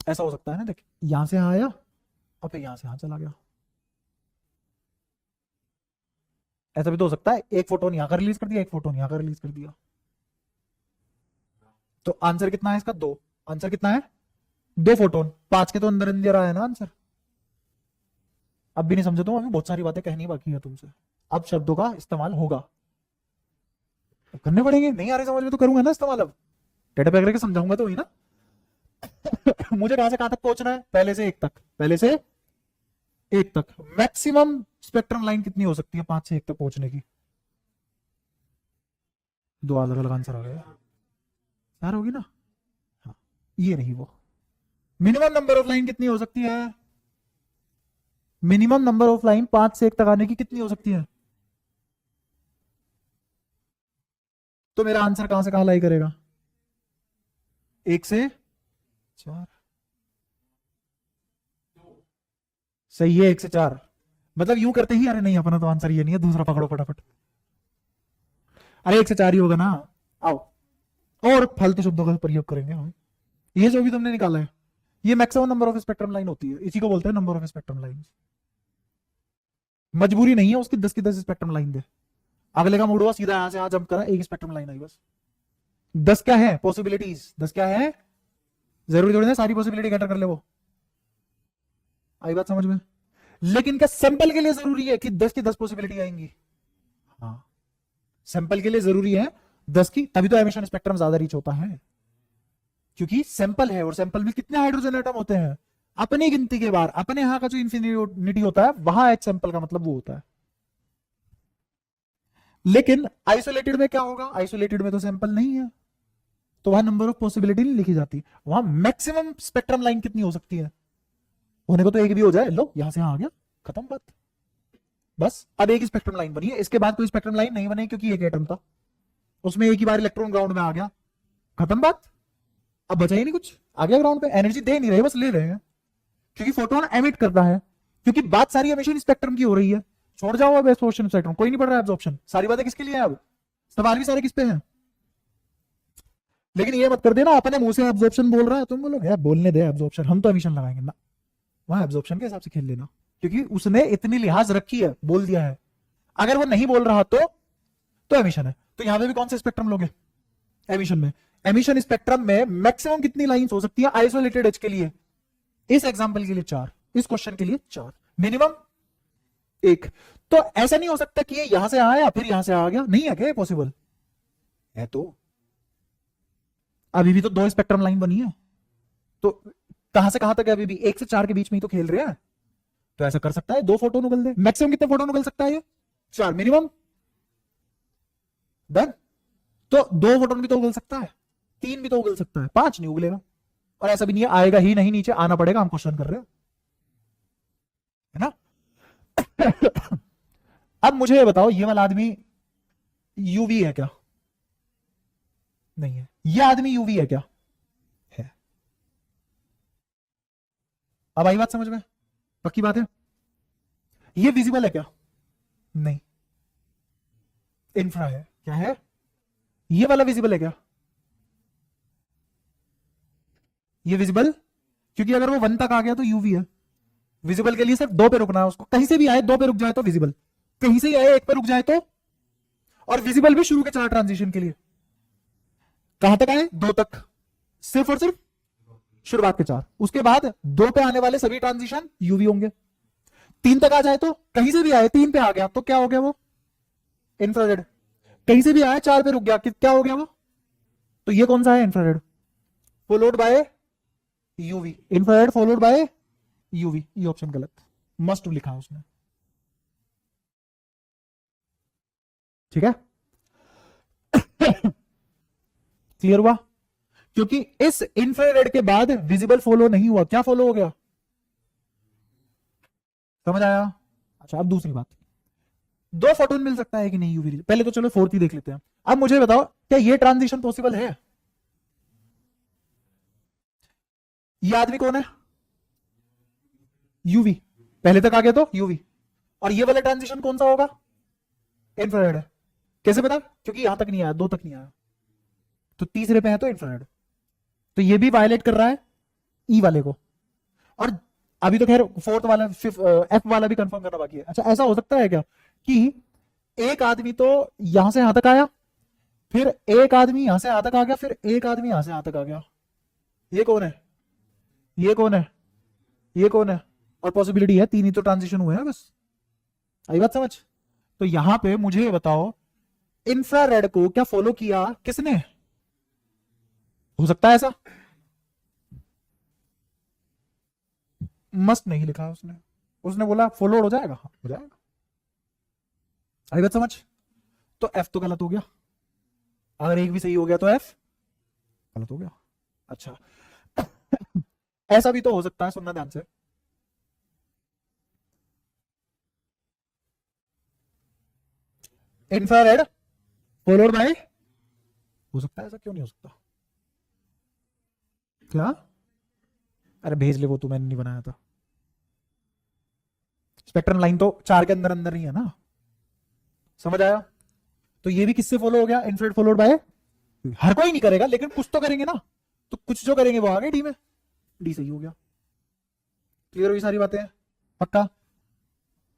ऐसा हो सकता है ना, देख यहां से यहां आया और फिर यहां से यहां चला गया। ऐसा भी तो हो सकता है, एक फोटोन यहां का रिलीज कर दिया, एक फोटोन यहां का रिलीज कर दिया। तो आंसर कितना है इसका? 2। आंसर कितना है? 2 फोटोन। 5 के तो अंदर अंदर आया ना आंसर। अब भी नहीं समझे तो अभी बहुत सारी बातें कहनी बाकी है तुमसे। अब शब्दों का इस्तेमाल होगा, अब करने पड़ेंगे। नहीं आ रहे समझ में तो करूंगा ना इस्तेमाल। अब डेटा पैक करके समझाऊंगा तो वही ना। मुझे कहां से कहां तक पहुंचना है? पहले से 1 तक, पहले से 1 तक। मैक्सिमम स्पेक्ट्रम लाइन कितनी हो सकती है 5 से 1 तक पहुंचने की? 2 अलग अलग आंसर आ गए यार, होगी ना। हाँ ये रही वो। मिनिमम नंबर ऑफ लाइन कितनी हो सकती है? मिनिमम नंबर ऑफ लाइन 5 से 1 तक आने की कितनी हो सकती है? तो मेरा आंसर कहां से कहां लाई करेगा? 1 से 4। सही है, 1 से 4। मतलब यूं करते ही अरे नहीं अपना तो आंसर ये नहीं है, दूसरा पकड़ो फटाफट। अरे 1 से 4 ही होगा ना। आओ और फालतू शब्दों का प्रयोग करेंगे हम। ये जो भी तुमने निकाला है ये maximum number of spectrum line होती है, इसी को बोलते हैं नंबर ऑफ स्पेक्ट्रम लाइन। मजबूरी नहीं है उसकी 10 की 10 स्पेक्ट्रम लाइन दे। अगले का मूड हुआ सीधा यहां से यहां जंप करा, एक स्पेक्ट्रम लाइन आई बस। 10 क्या है? पॉसिबिलिटीज। 10 क्या है? जरूरी थोड़ी ना सारी पॉसिबिलिटी कैटर कर ले वो। आई बात समझ में? लेकिन क्या सैंपल के लिए जरूरी है कि 10 की 10 पॉसिबिलिटी आएंगी? हाँ सैंपल के लिए जरूरी है 10 की, तभी तो एमिशन स्पेक्ट्रम ज्यादा रीच होता है, क्योंकि सैंपल है और सैंपल में कितने हाइड्रोजन एटम होते हैं? अपनी गिनती के बार, अपने यहां का जो इंफिनिटी होता है वहां एच सैंपल का मतलब वो होता है। लेकिन आइसोलेटेड में क्या होगा? आइसोलेटेड में तो सैंपल नहीं है, तो वहां नंबर ऑफ पॉसिबिलिटी नहीं लिखी जाती। वहां मैक्सिमम स्पेक्ट्रम लाइन कितनी हो सकती है? होने को तो एक भी हो जाए, लो यहां से यहां आ गया, खत्म बात। बस अब एक स्पेक्ट्रम लाइन बनी है, इसके बाद कोई स्पेक्ट्रम लाइन नहीं बनी क्योंकि एक एटम था, उसमें एक ही बार इलेक्ट्रॉन ग्राउंड में आ गया, खत्म बात। अब बचा ही नहीं कुछ, आ गया ग्राउंड पे, एनर्जी दे नहीं रहे, बस ले रहे हैं, क्योंकि फोटोन एमिट करता है, क्योंकि बात सारी एमिशन स्पेक्ट्रम की हो रही है। छोड़ जाओ अब एब्जॉर्प्शन स्पेक्ट्रम, कोई नहीं पढ़ रहा है एब्जॉर्प्शन, सारी बातें किसके लिए है अब, सवाल भी सारे किस पे हैं। लेकिन ये मत कर देना अपने मुंह से एब्जॉर्प्शन बोल रहा है, तुम बोलोगे यार बोलने दे एब्जॉर्प्शन, हम तो एमिशन लगाएंगे ना, वहां एब्जॉर्प्शन के हिसाब से खेल लेना, क्योंकि उसने इतनी लिहाज रखी है, बोल दिया है। अगर वो नहीं बोल रहा तो एमिशन है। तो यहां पे भी कौन से स्पेक्ट्रम लोगे एमिशन में? एमिशन स्पेक्ट्रम में मैक्सिमम कितनी लाइंस हो सकती है आइसोलेटेड एज के लिए? इस एग्जांपल के लिए 4, इस क्वेश्चन के लिए 4, मिनिमम 1। तो ऐसा नहीं हो सकता कि ये यहां से आया फिर यहां से आ गया, नहीं है क्या पॉसिबल? है तो अभी भी तो 2 स्पेक्ट्रम लाइन बनी है, तो कहां से कहां तक है? अभी भी 1 से 4 के बीच में ही तो खेल रहे हैं। तो ऐसा कर सकता है 2 फोटोन उगल दे, मैक्सिमम कितने फोटोन उगल सकता है ये? 4, मिनिमम डन। तो 2 फोटोन भी तो उगल सकता है, 3 भी तो उगल सकता है, 5 नहीं उगलेगा। और ऐसा भी नहीं है आएगा ही नहीं, नीचे आना पड़ेगा, हम क्वेश्चन कर रहे हैं, है ना। अब मुझे ये बताओ, ये वाला आदमी यूवी है क्या? नहीं है। ये आदमी यूवी है क्या? है। अब आई बात समझ में? पक्की बात है। ये विजिबल है क्या? नहीं, इंफ्रा है। क्या है? ये वाला विजिबल है क्या? ये विजिबल, क्योंकि अगर वो 1 तक आ गया तो यूवी है। विजिबल के लिए सिर्फ 2 पे रुकना है उसको, कहीं से भी आए 2 पे रुक जाए तो विजिबल, कहीं से ही आए 1 पे रुक जाए तो। और विजिबल भी शुरू के 4 ट्रांजिशन के लिए, कहां तक आए? 2 तक, सिर्फ और सिर्फ शुरुआत के 4। उसके बाद 2 पे आने वाले सभी ट्रांजिशन यूवी होंगे। 3 तक आ जाए तो, कहीं से भी आए 3 पे आ गया तो क्या हो गया वो? इंफ्रारेड। कहीं से भी आया 4 पे रुक गया, क्या हो गया वो? तो ये कौन सा है? Infrared followed by UV, infrared followed by UV. ये ऑप्शन गलत, मस्ट लिखा है उसने, ठीक है। क्लियर हुआ? क्योंकि इस इंफ्रारेड के बाद विजिबल फॉलो नहीं हुआ, क्या फॉलो हो गया? समझ आया? अच्छा, अब दूसरी बात, 2 फोटोन मिल सकता है कि नहीं यूवी? पहले तो चलो 4th ही देख लेते हैं। अब मुझे बताओ, क्या ये ट्रांजिशन पॉसिबल है? ये आदमी कौन है? यूवी, पहले तक आ गया तो यूवी। और ये वाला ट्रांजिशन कौन सा होगा? इंफ्रारेड है। कैसे पता? क्योंकि यहां तक नहीं आया, 2 तक नहीं आया, तो तीसरे पे है तो इंफ्रारेड। तो ये भी वायलेट कर रहा है ई वाले को। और अभी तो खैर 4th वाला, एफ वाला भी कंफर्म करना बाकी है। अच्छा, ऐसा हो सकता है क्या कि एक आदमी तो यहां से यहां तक आया, फिर एक आदमी यहां से यहां तक आ गया, फिर एक आदमी यहां से यहां तक आ गया? ये कौन है? ये कौन है? ये कौन है? और पॉसिबिलिटी है 3 ही तो ट्रांजिशन हुए हैं बस। आई बात समझ? तो यहां पे मुझे बताओ, इंफ्रारेड को क्या फॉलो किया किसने? हो सकता है ऐसा? मस्ट नहीं लिखा उसने, उसने बोला फॉलोड हो जाएगा, हाँ हो जाएगा। आई बात समझ? तो एफ तो गलत हो गया, अगर एक भी सही हो गया तो एफ गलत हो गया। अच्छा, ऐसा भी तो हो सकता है, सुनना ध्यान से। इंफ्रारेड फॉलोड बाय, हो सकता है ऐसा, क्यों नहीं हो सकता? क्या? अरे भेज ले वो, तू, मैंने नहीं बनाया था। स्पेक्ट्रम लाइन तो 4 के अंदर अंदर ही है ना, समझ आया? तो ये भी किससे फॉलो हो गया? इंफ्रारेड फॉलोड बाय, हर कोई नहीं करेगा लेकिन कुछ तो करेंगे ना, तो कुछ जो करेंगे वो आ गए डी में, डी सही हो गया। क्लियर हुई सारी बातें? पक्का?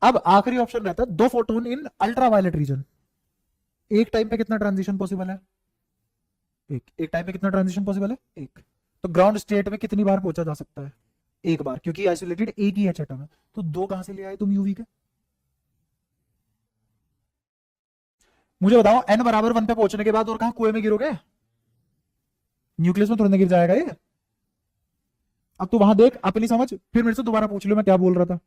अब आखिरी ऑप्शन रहता है 2 photon in ultraviolet region. एक टाइम पे कितना ट्रांजिशन पॉसिबल है? एक टाइम पे कितना ट्रांजिशन पॉसिबल है? एक। तो ग्राउंड स्टेट में कितनी बार पहुंचा जा सकता है? एक बार, क्योंकि आइसोलेटेड एक ही एच एटम है। तो 2 कहां से ले आए तुम यूवी के? मुझे बताओ, एन बराबर 1 पे पहुंचने के बाद और कहां कुएं में गिरोगे? न्यूक्लियस में तुरंत गिर जाएगा ये। अब तू वहां देख, अपनी समझ, फिर मेरे से दोबारा पूछ लो मैं क्या बोल रहा था।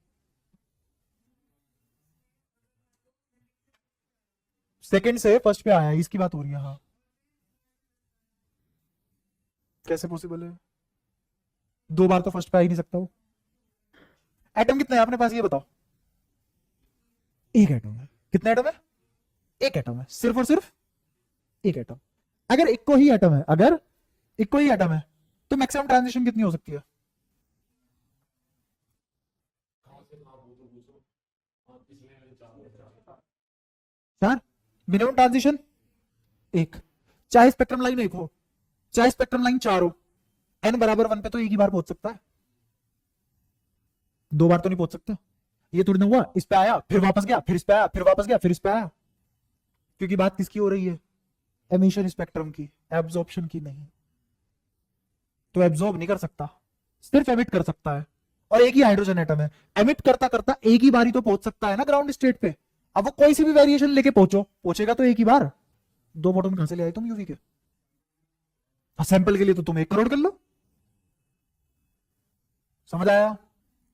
सेकंड से फर्स्ट पे आया, इसकी बात हो रही है। हाँ, कैसे पॉसिबल है? 2 बार तो फर्स्ट पे आ ही नहीं सकता वो। एटम कितने हैं अपने पास ये बताओ? एक एटम है। कितने एटम है? एक एटम है, सिर्फ और सिर्फ एक एटम। अगर एक को ही एटम है, अगर एक को ही एटम है, तो मैक्सिमम ट्रांजिशन कितनी हो सकती है? कहाँ से कहाँ पूछो। हाँ, इसमें चार। मिनिमम ट्रांजिशन एक, चाहे स्पेक्ट्रम लाइन एक हो, चाहे स्पेक्ट्रम लाइन चार हो, एन बराबर 1 पे तो एक ही बार पहुंच सकता है, दो बार तो नहीं पहुंच सकता। ये थोड़ी ना हुआ इस पे आया फिर वापस गया, फिर इस पे आया फिर वापस गया, फिर इस पे आया। क्योंकि बात किसकी हो रही है? एमिशन स्पेक्ट्रम की, एब्जॉर्प्शन की नहीं। तो एब्जॉर्ब नहीं कर सकता, सिर्फ एमिट कर सकता है। और एक ही हाइड्रोजन एटम है, एमिट करता करता एक ही बारी तो पहुंच सकता है ना ग्राउंड स्टेट पे। अब वो कोई सी भी वेरिएशन लेके पहुंचेगा तो एक ही बार। दो फोटोन कहां से ले आए तुम यूवी के? सैंपल के लिए तो तुम 1 करोड़ कर लो। समझ आया?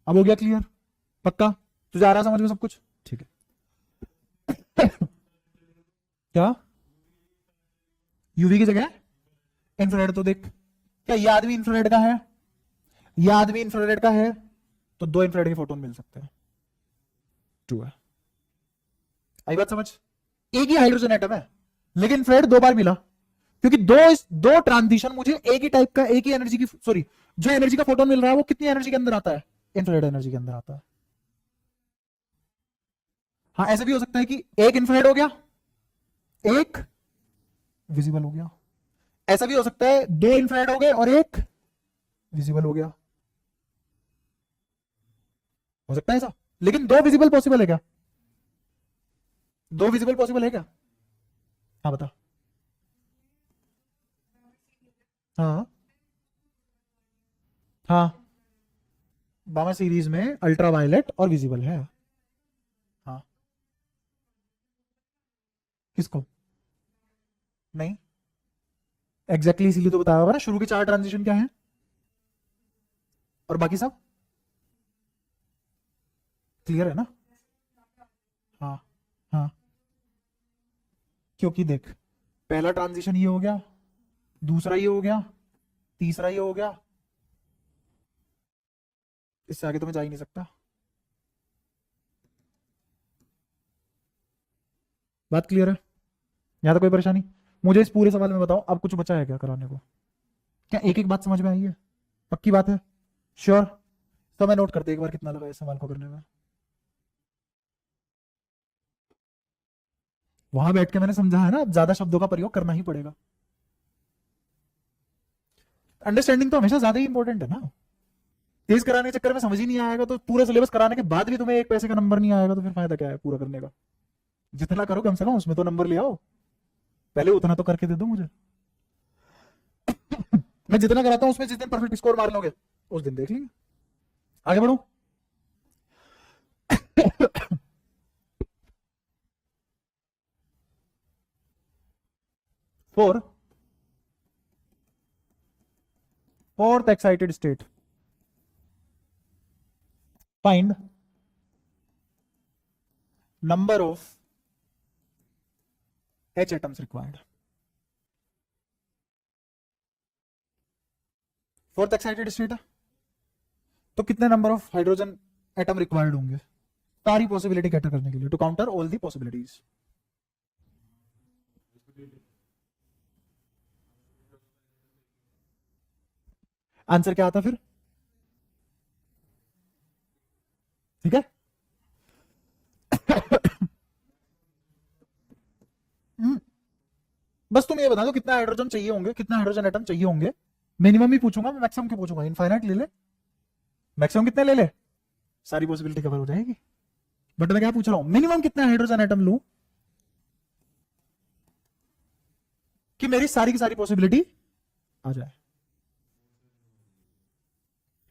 अब हो गया क्लियर? पक्का? तुझे आ रहा समझ में सब कुछ? ठीक है। क्या यूवी की जगह इंफ्रारेड? तो देख, क्या ये आदमी इंफ्रारेड का है? ये आदमी इंफ्रारेड का है, तो दो इंफ्रारेड के फोटोन मिल सकते हैं। 2 है। आई बात समझ? एक ही हाइड्रोजन एटम है, लेकिन इंफ्रारेड दो बार मिला, क्योंकि दो ट्रांजिशन मुझे एक ही टाइप का, एक ही एनर्जी की, सॉरी, जो एनर्जी का फोटोन मिल रहा है वो कितनी एनर्जी के अंदर आता है? इंफ्रारेड एनर्जी के अंदर आता है। हाँ, ऐसा भी हो सकता है कि एक इंफ्रारेड हो गया, एक विजिबल हो गया। ऐसा भी हो सकता है 2 इंफ्रारेड हो गए और एक विजिबल हो गया। हो सकता है ऐसा, लेकिन 2 विजिबल पॉसिबल है क्या? 2 विजिबल पॉसिबल है क्या? हाँ बता। हाँ हाँ, बामा सीरीज में अल्ट्रा वायलेट और विजिबल है। हाँ, किसको? नहीं, एग्जैक्टली इसीलिए तो बताया होगा ना, शुरू के 4 ट्रांजिशन क्या है और बाकी सब क्लियर है ना? हाँ हाँ, क्योंकि देख, पहला ट्रांजिशन ये हो गया, दूसरा ये हो गया, तीसरा ये हो गया, इससे आगे तो मैं जा ही नहीं सकता। बात क्लियर है? यहां तो कोई परेशानी? मुझे इस पूरे सवाल में बताओ, अब कुछ बचा है क्या कराने को? क्या एक एक बात समझ में आई है? पक्की बात है? श्योर? तो मैं नोट करते एक बार कितना लगा इस सवाल को करने में। वहां बैठ के मैंने समझा है ना, अब ज्यादा शब्दों का प्रयोग करना ही पड़ेगा। अंडरस्टैंडिंग तो हमेशा ज्यादा ही इंपॉर्टेंट है ना। तेज कराने के चक्कर में समझ ही नहीं आएगा तो पूरा सिलेबस कराने के बाद भी तुम्हें 1 पैसे का नंबर नहीं आएगा, तो फिर फायदा क्या है पूरा करने का? जितना करो कम से कम उसमें तो नंबर ले आओ, पहले उतना तो करके दे दो मुझे। मैं जितना कराता हूं उसमें जिस दिन परफेक्ट स्कोर मार लोगे उस दिन देख लेंगे। आगे बढ़ो। fourth excited state, find number of H atoms required. Fourth excited state है तो कितने number of hydrogen atom required होंगे सारी पॉसिबिलिटी कैटर करने के लिए, to counter all the possibilities? Answer क्या आता फिर? ठीक है। बस तुम ये बता दो कितना हाइड्रोजन चाहिए होंगे, कितना हाइड्रोजन एटम चाहिए होंगे। मिनिमम ही पूछूंगा मैं, मैक्सिमम क्यों पूछूंगा? इनफाइनाइट ले ले, मैक्सिमम कितने ले ले, सारी पॉसिबिलिटी कवर हो जाएगी। बट मैं क्या पूछ रहा हूं, मिनिमम कितना हाइड्रोजन एटम लूं कि मेरी सारी की सारी पॉसिबिलिटी आ जाए।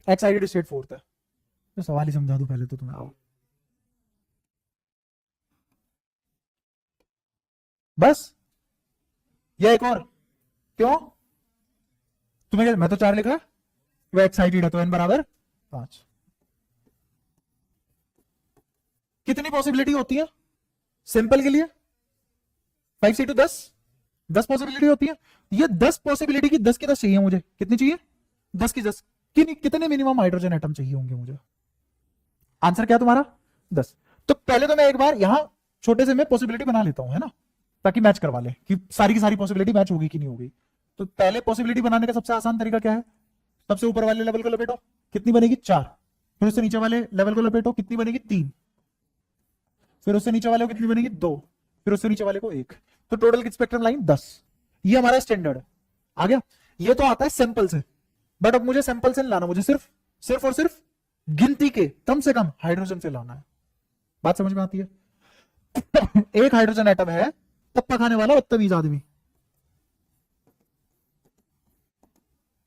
एक्साइटेड स्टेट फोर्थ है, तो सवाल ही समझा दूं पहले तो तुम्हें। आओ बस, या एक और? क्यों? तुम्हें क्या, मैं तो 4 लिखा, वो एक्साइटेड है तो n बराबर 5। कितनी पॉसिबिलिटी होती है सिंपल के लिए? 5 से 10 पॉसिबिलिटी होती है। ये 10 पॉसिबिलिटी की 10 की 10 चाहिए मुझे। कितनी चाहिए? 10 की 10। कितने मिनिमम हाइड्रोजन एटम चाहिए होंगे मुझे? आंसर क्या तुम्हारा? 10। तो पहले तो मैं एक बार यहां छोटे से मैं पॉसिबिलिटी बना लेता हूं, है ना, ताकि मैच करवा ले कि सारी की सारी पॉसिबिलिटी मैच होगी कि नहीं होगी। तो पहले पॉसिबिलिटी बनाने का सबसे आसान तरीका क्या है, सबसे ऊपर वाले लेवल को लपेटो, कितनी बनेगी 4, फिर उससे नीचे वाले लेवल को लपेटो, कितनी बनेगी 3, फिर उससे नीचे वाले को कितनी बनेगी 2, फिर उससे नीचे वाले को 1, तो टोटल स्पेक्ट्रम लाइन 10। ये हमारा स्टैंडर्ड आ गया। ये तो आता है सैंपल से, बट अब मुझे सैंपल से नहीं लाना, मुझे सिर्फ और सिर्फ गिनती के कम से कम हाइड्रोजन से लाना है। बात समझ में आती है? एक हाइड्रोजन एटम है, टप्पा खाने वाला बदतमीज आदमी।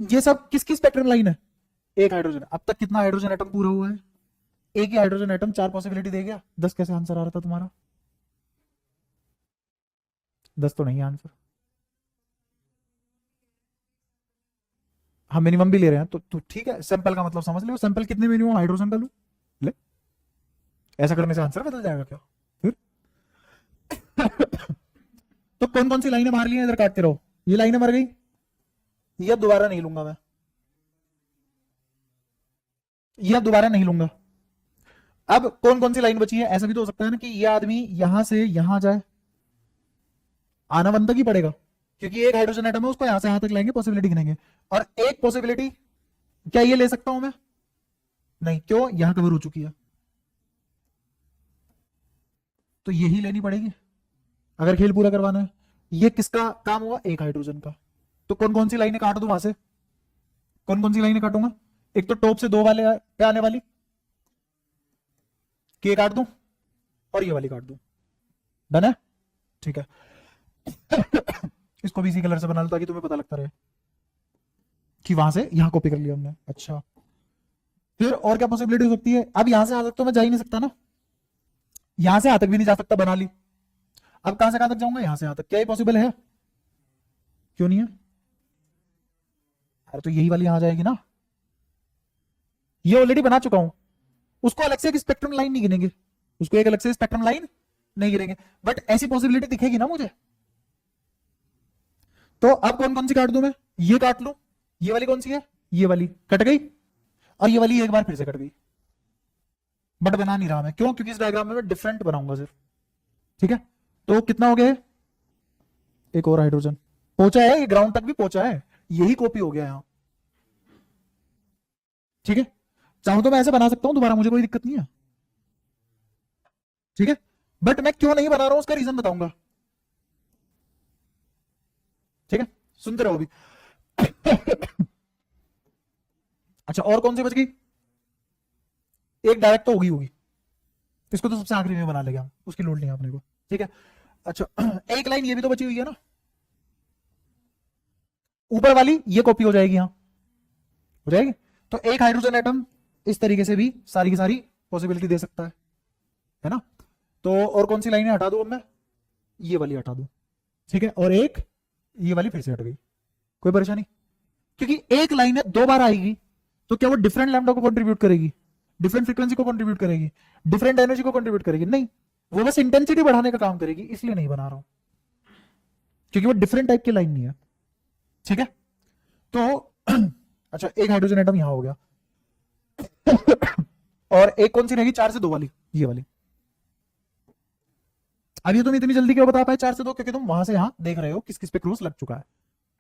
ये सब किसकी स्पेक्ट्रम लाइन है? एक हाइड्रोजन। अब तक कितना हाइड्रोजन एटम पूरा हुआ है? एक ही हाइड्रोजन एटम 4 पॉसिबिलिटी दे गया। 10 कैसे आंसर आ रहा था तुम्हारा? 10 तो नहीं आंसर। हम मिनिमम भी ले रहे हैं तो ठीक है, सैंपल का मतलब समझ लो, सैंपल कितने मिनिमम हाइड्रोजन का लूं, ले। ऐसा करने से आंसर बदल जाएगा क्या फिर? तो कौन कौन सी लाइनें मार ली हैं, इधर काटते रहो। ये लाइनें मर गई, ये दोबारा नहीं लूंगा मैं, ये अब दोबारा नहीं लूंगा। अब कौन कौन सी लाइन बची है? ऐसा भी तो हो सकता है ना कि ये आदमी यहां से यहां जाए, आना बंद तक ही पड़ेगा, क्योंकि एक हाइड्रोजन एटम है, उसको यहां से यहां तक लाएंगे, पॉसिबिलिटी गिनेंगे। और एक पॉसिबिलिटी क्या ये ले सकता हूं मैं? नहीं, क्यों? यहां कवर हो चुकी है, तो यही लेनी पड़ेगी अगर खेल पूरा करवाना है। ये किसका काम हुआ? एक हाइड्रोजन का। तो कौन कौन सी लाइनें काट दूं वहां से? कौन कौन सी लाइनें काटूंगा? एक तो टॉप से 2 वाले पे आने वाली के काट दूं, और ये वाली काट दूं। डन है? ठीक है। इसको भी इसी कलर से बना लो ताकि तुम्हें पता लगता रहे कि वहां से यहां कॉपी कर लिया हमने। अच्छा, फिर और क्या पॉसिबिलिटी हो सकती है? अब यहां से यहां तक तो मैं जा ही नहीं सकता ना, यहां से यहां तक भी नहीं जा सकता, बना ली। अब कहां से कहां तक जाऊंगा? यहां से यहां तक। क्या ये पॉसिबल है? क्यों नहीं है? अरे तो यही वाली यहां जाएगी ना, ये ऑलरेडी बना चुका हूं। उसको अलग से एक स्पेक्ट्रम लाइन नहीं गिनेंगे, उसको एक अलग से स्पेक्ट्रम लाइन नहीं गिनेंगे, बट ऐसी पॉसिबिलिटी दिखेगी ना मुझे। तो अब कौन कौन सी काट दूं मैं? ये काट लूं, ये वाली कौन सी है? ये वाली कट गई, और ये वाली एक बार फिर से कट गई। बट बना नहीं रहा मैं, क्यों? क्योंकि इस डायग्राम में मैं डिफरेंट बनाऊंगा सिर्फ। ठीक है, तो कितना हो गया? एक और हाइड्रोजन पहुंचा है, ये ग्राउंड तक भी पहुंचा है, यही कॉपी हो गया यहां। ठीक है, चाहूं तो मैं ऐसे बना सकता हूं दोबारा, मुझे कोई दिक्कत नहीं है। ठीक है, बट मैं क्यों नहीं बना रहा हूं उसका रीजन बताऊंगा। ठीक है, सुनते रहो अभी। अच्छा, और कौन सी बच गई? एक डायरेक्ट तो होगी, इसको तो सबसे आखिरी में बना लेंगे हम, उसकी लोड नहीं है अपने को। ठीक है, अच्छा, एक लाइन ये भी तो बची हुई है ना, ऊपर वाली ये कॉपी हो जाएगी, यहां हो जाएगी। तो एक हाइड्रोजन एटम इस तरीके से भी सारी की सारी पॉसिबिलिटी दे सकता है ना। तो और कौन सी लाइनें हटा दूं अब मैं? ये वाली हटा दूं। ठीक है, और एक ये वाली फिर से हट गई, कोई परेशानी? क्योंकि एक लाइन है 2 बार आएगी, तो क्या वो डिफरेंट लैम्डा को कंट्रीब्यूट करेगी, डिफरेंट फ्रीक्वेंसी को कंट्रीब्यूट करेगी, डिफरेंट एनर्जी को कंट्रीब्यूट करेगी? नहीं, वो बस इंटेंसिटी बढ़ाने का काम करेगी, इसलिए नहीं बना रहा हूं, क्योंकि वो डिफरेंट टाइप की लाइन नहीं है। ठीक है, तो अच्छा, एक हाइड्रोजन एटम यहां हो गया। और एक कौन सी रहेगी? 4 से 2 वाली, ये वाली। अब ये तुम इतनी जल्दी क्यों बता पाए 4 से 2? क्योंकि तुम वहां से यहां देख रहे हो किस किस पे क्रॉस लग चुका है,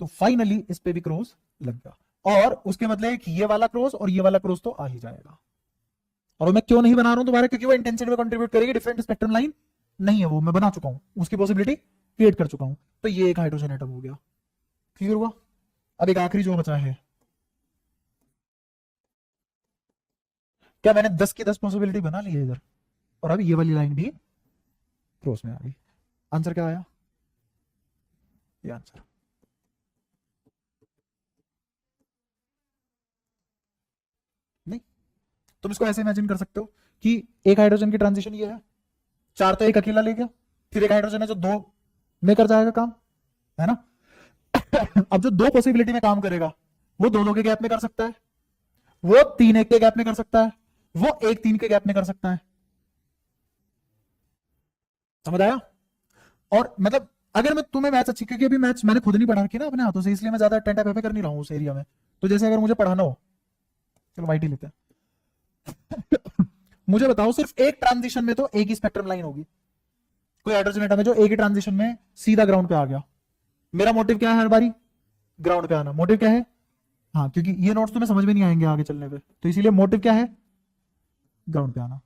तो फाइनली इस पे भी क्रॉस लग गया, और उसके बदले एक ये वाला क्रॉस और ये वाला क्रॉस तो आ ही जाएगा। और मैं क्यों नहीं बना रहा हूं दोबारा? क्योंकि वो इंटेंसिटी में कंट्रीब्यूट करेगी, डिफरेंट स्पेक्ट्रम लाइन नहीं है, वो मैं बना चुका हूं, उसकी पॉसिबिलिटी क्रिएट कर चुका हूं। तो ये एक हाइड्रोजन एटम हो गया, क्लियर हुआ? अब एक आखिरी जो बचा है, क्या मैंने 10 की 10 पॉसिबिलिटी बना ली है इधर, और अब ये वाली लाइन भी क्रॉस में आ गई। आंसर क्या आया? ये आंसर। नहीं, तुम इसको ऐसे इमेजिन कर सकते हो कि एक हाइड्रोजन की ट्रांजिशन ये है, 4 तो एक अकेला ले गया, फिर एक हाइड्रोजन है जो 2 में कर जाएगा काम, है ना। अब जो 2 पॉसिबिलिटी में काम करेगा, वो 2 के गैप में कर सकता है, वो 3 1 के गैप में कर सकता है, वो 1 3 के गैप में कर सकता है। समझ आया? और मतलब अगर मैं तुम्हें मैथ्स अच्छी, क्योंकि अभी मैथ्स मैंने खुद नहीं पढ़ा रखी ना अपने हाथों से, इसलिए मैं ज्यादा टेंटा पे कर नहीं रहा हूं उस एरिया में। तो जैसे अगर मुझे पढ़ाना हो, चलो वाइट ही लेते हैं। मुझे बताओ सिर्फ एक ट्रांजिशन में तो एक ही स्पेक्ट्रम लाइन होगी, कोई हाइड्रोजन एटम है जो एक ही ट्रांजिशन में सीधा ग्राउंड पे आ गया। मेरा मोटिव क्या है हर बारी? ग्राउंड पे आना। मोटिव क्या है? हाँ, क्योंकि ये नोट्स तुम्हें समझ में नहीं आएंगे आगे चलने पे, तो इसीलिए मोटिव क्या है? ग्राउंड पे आना।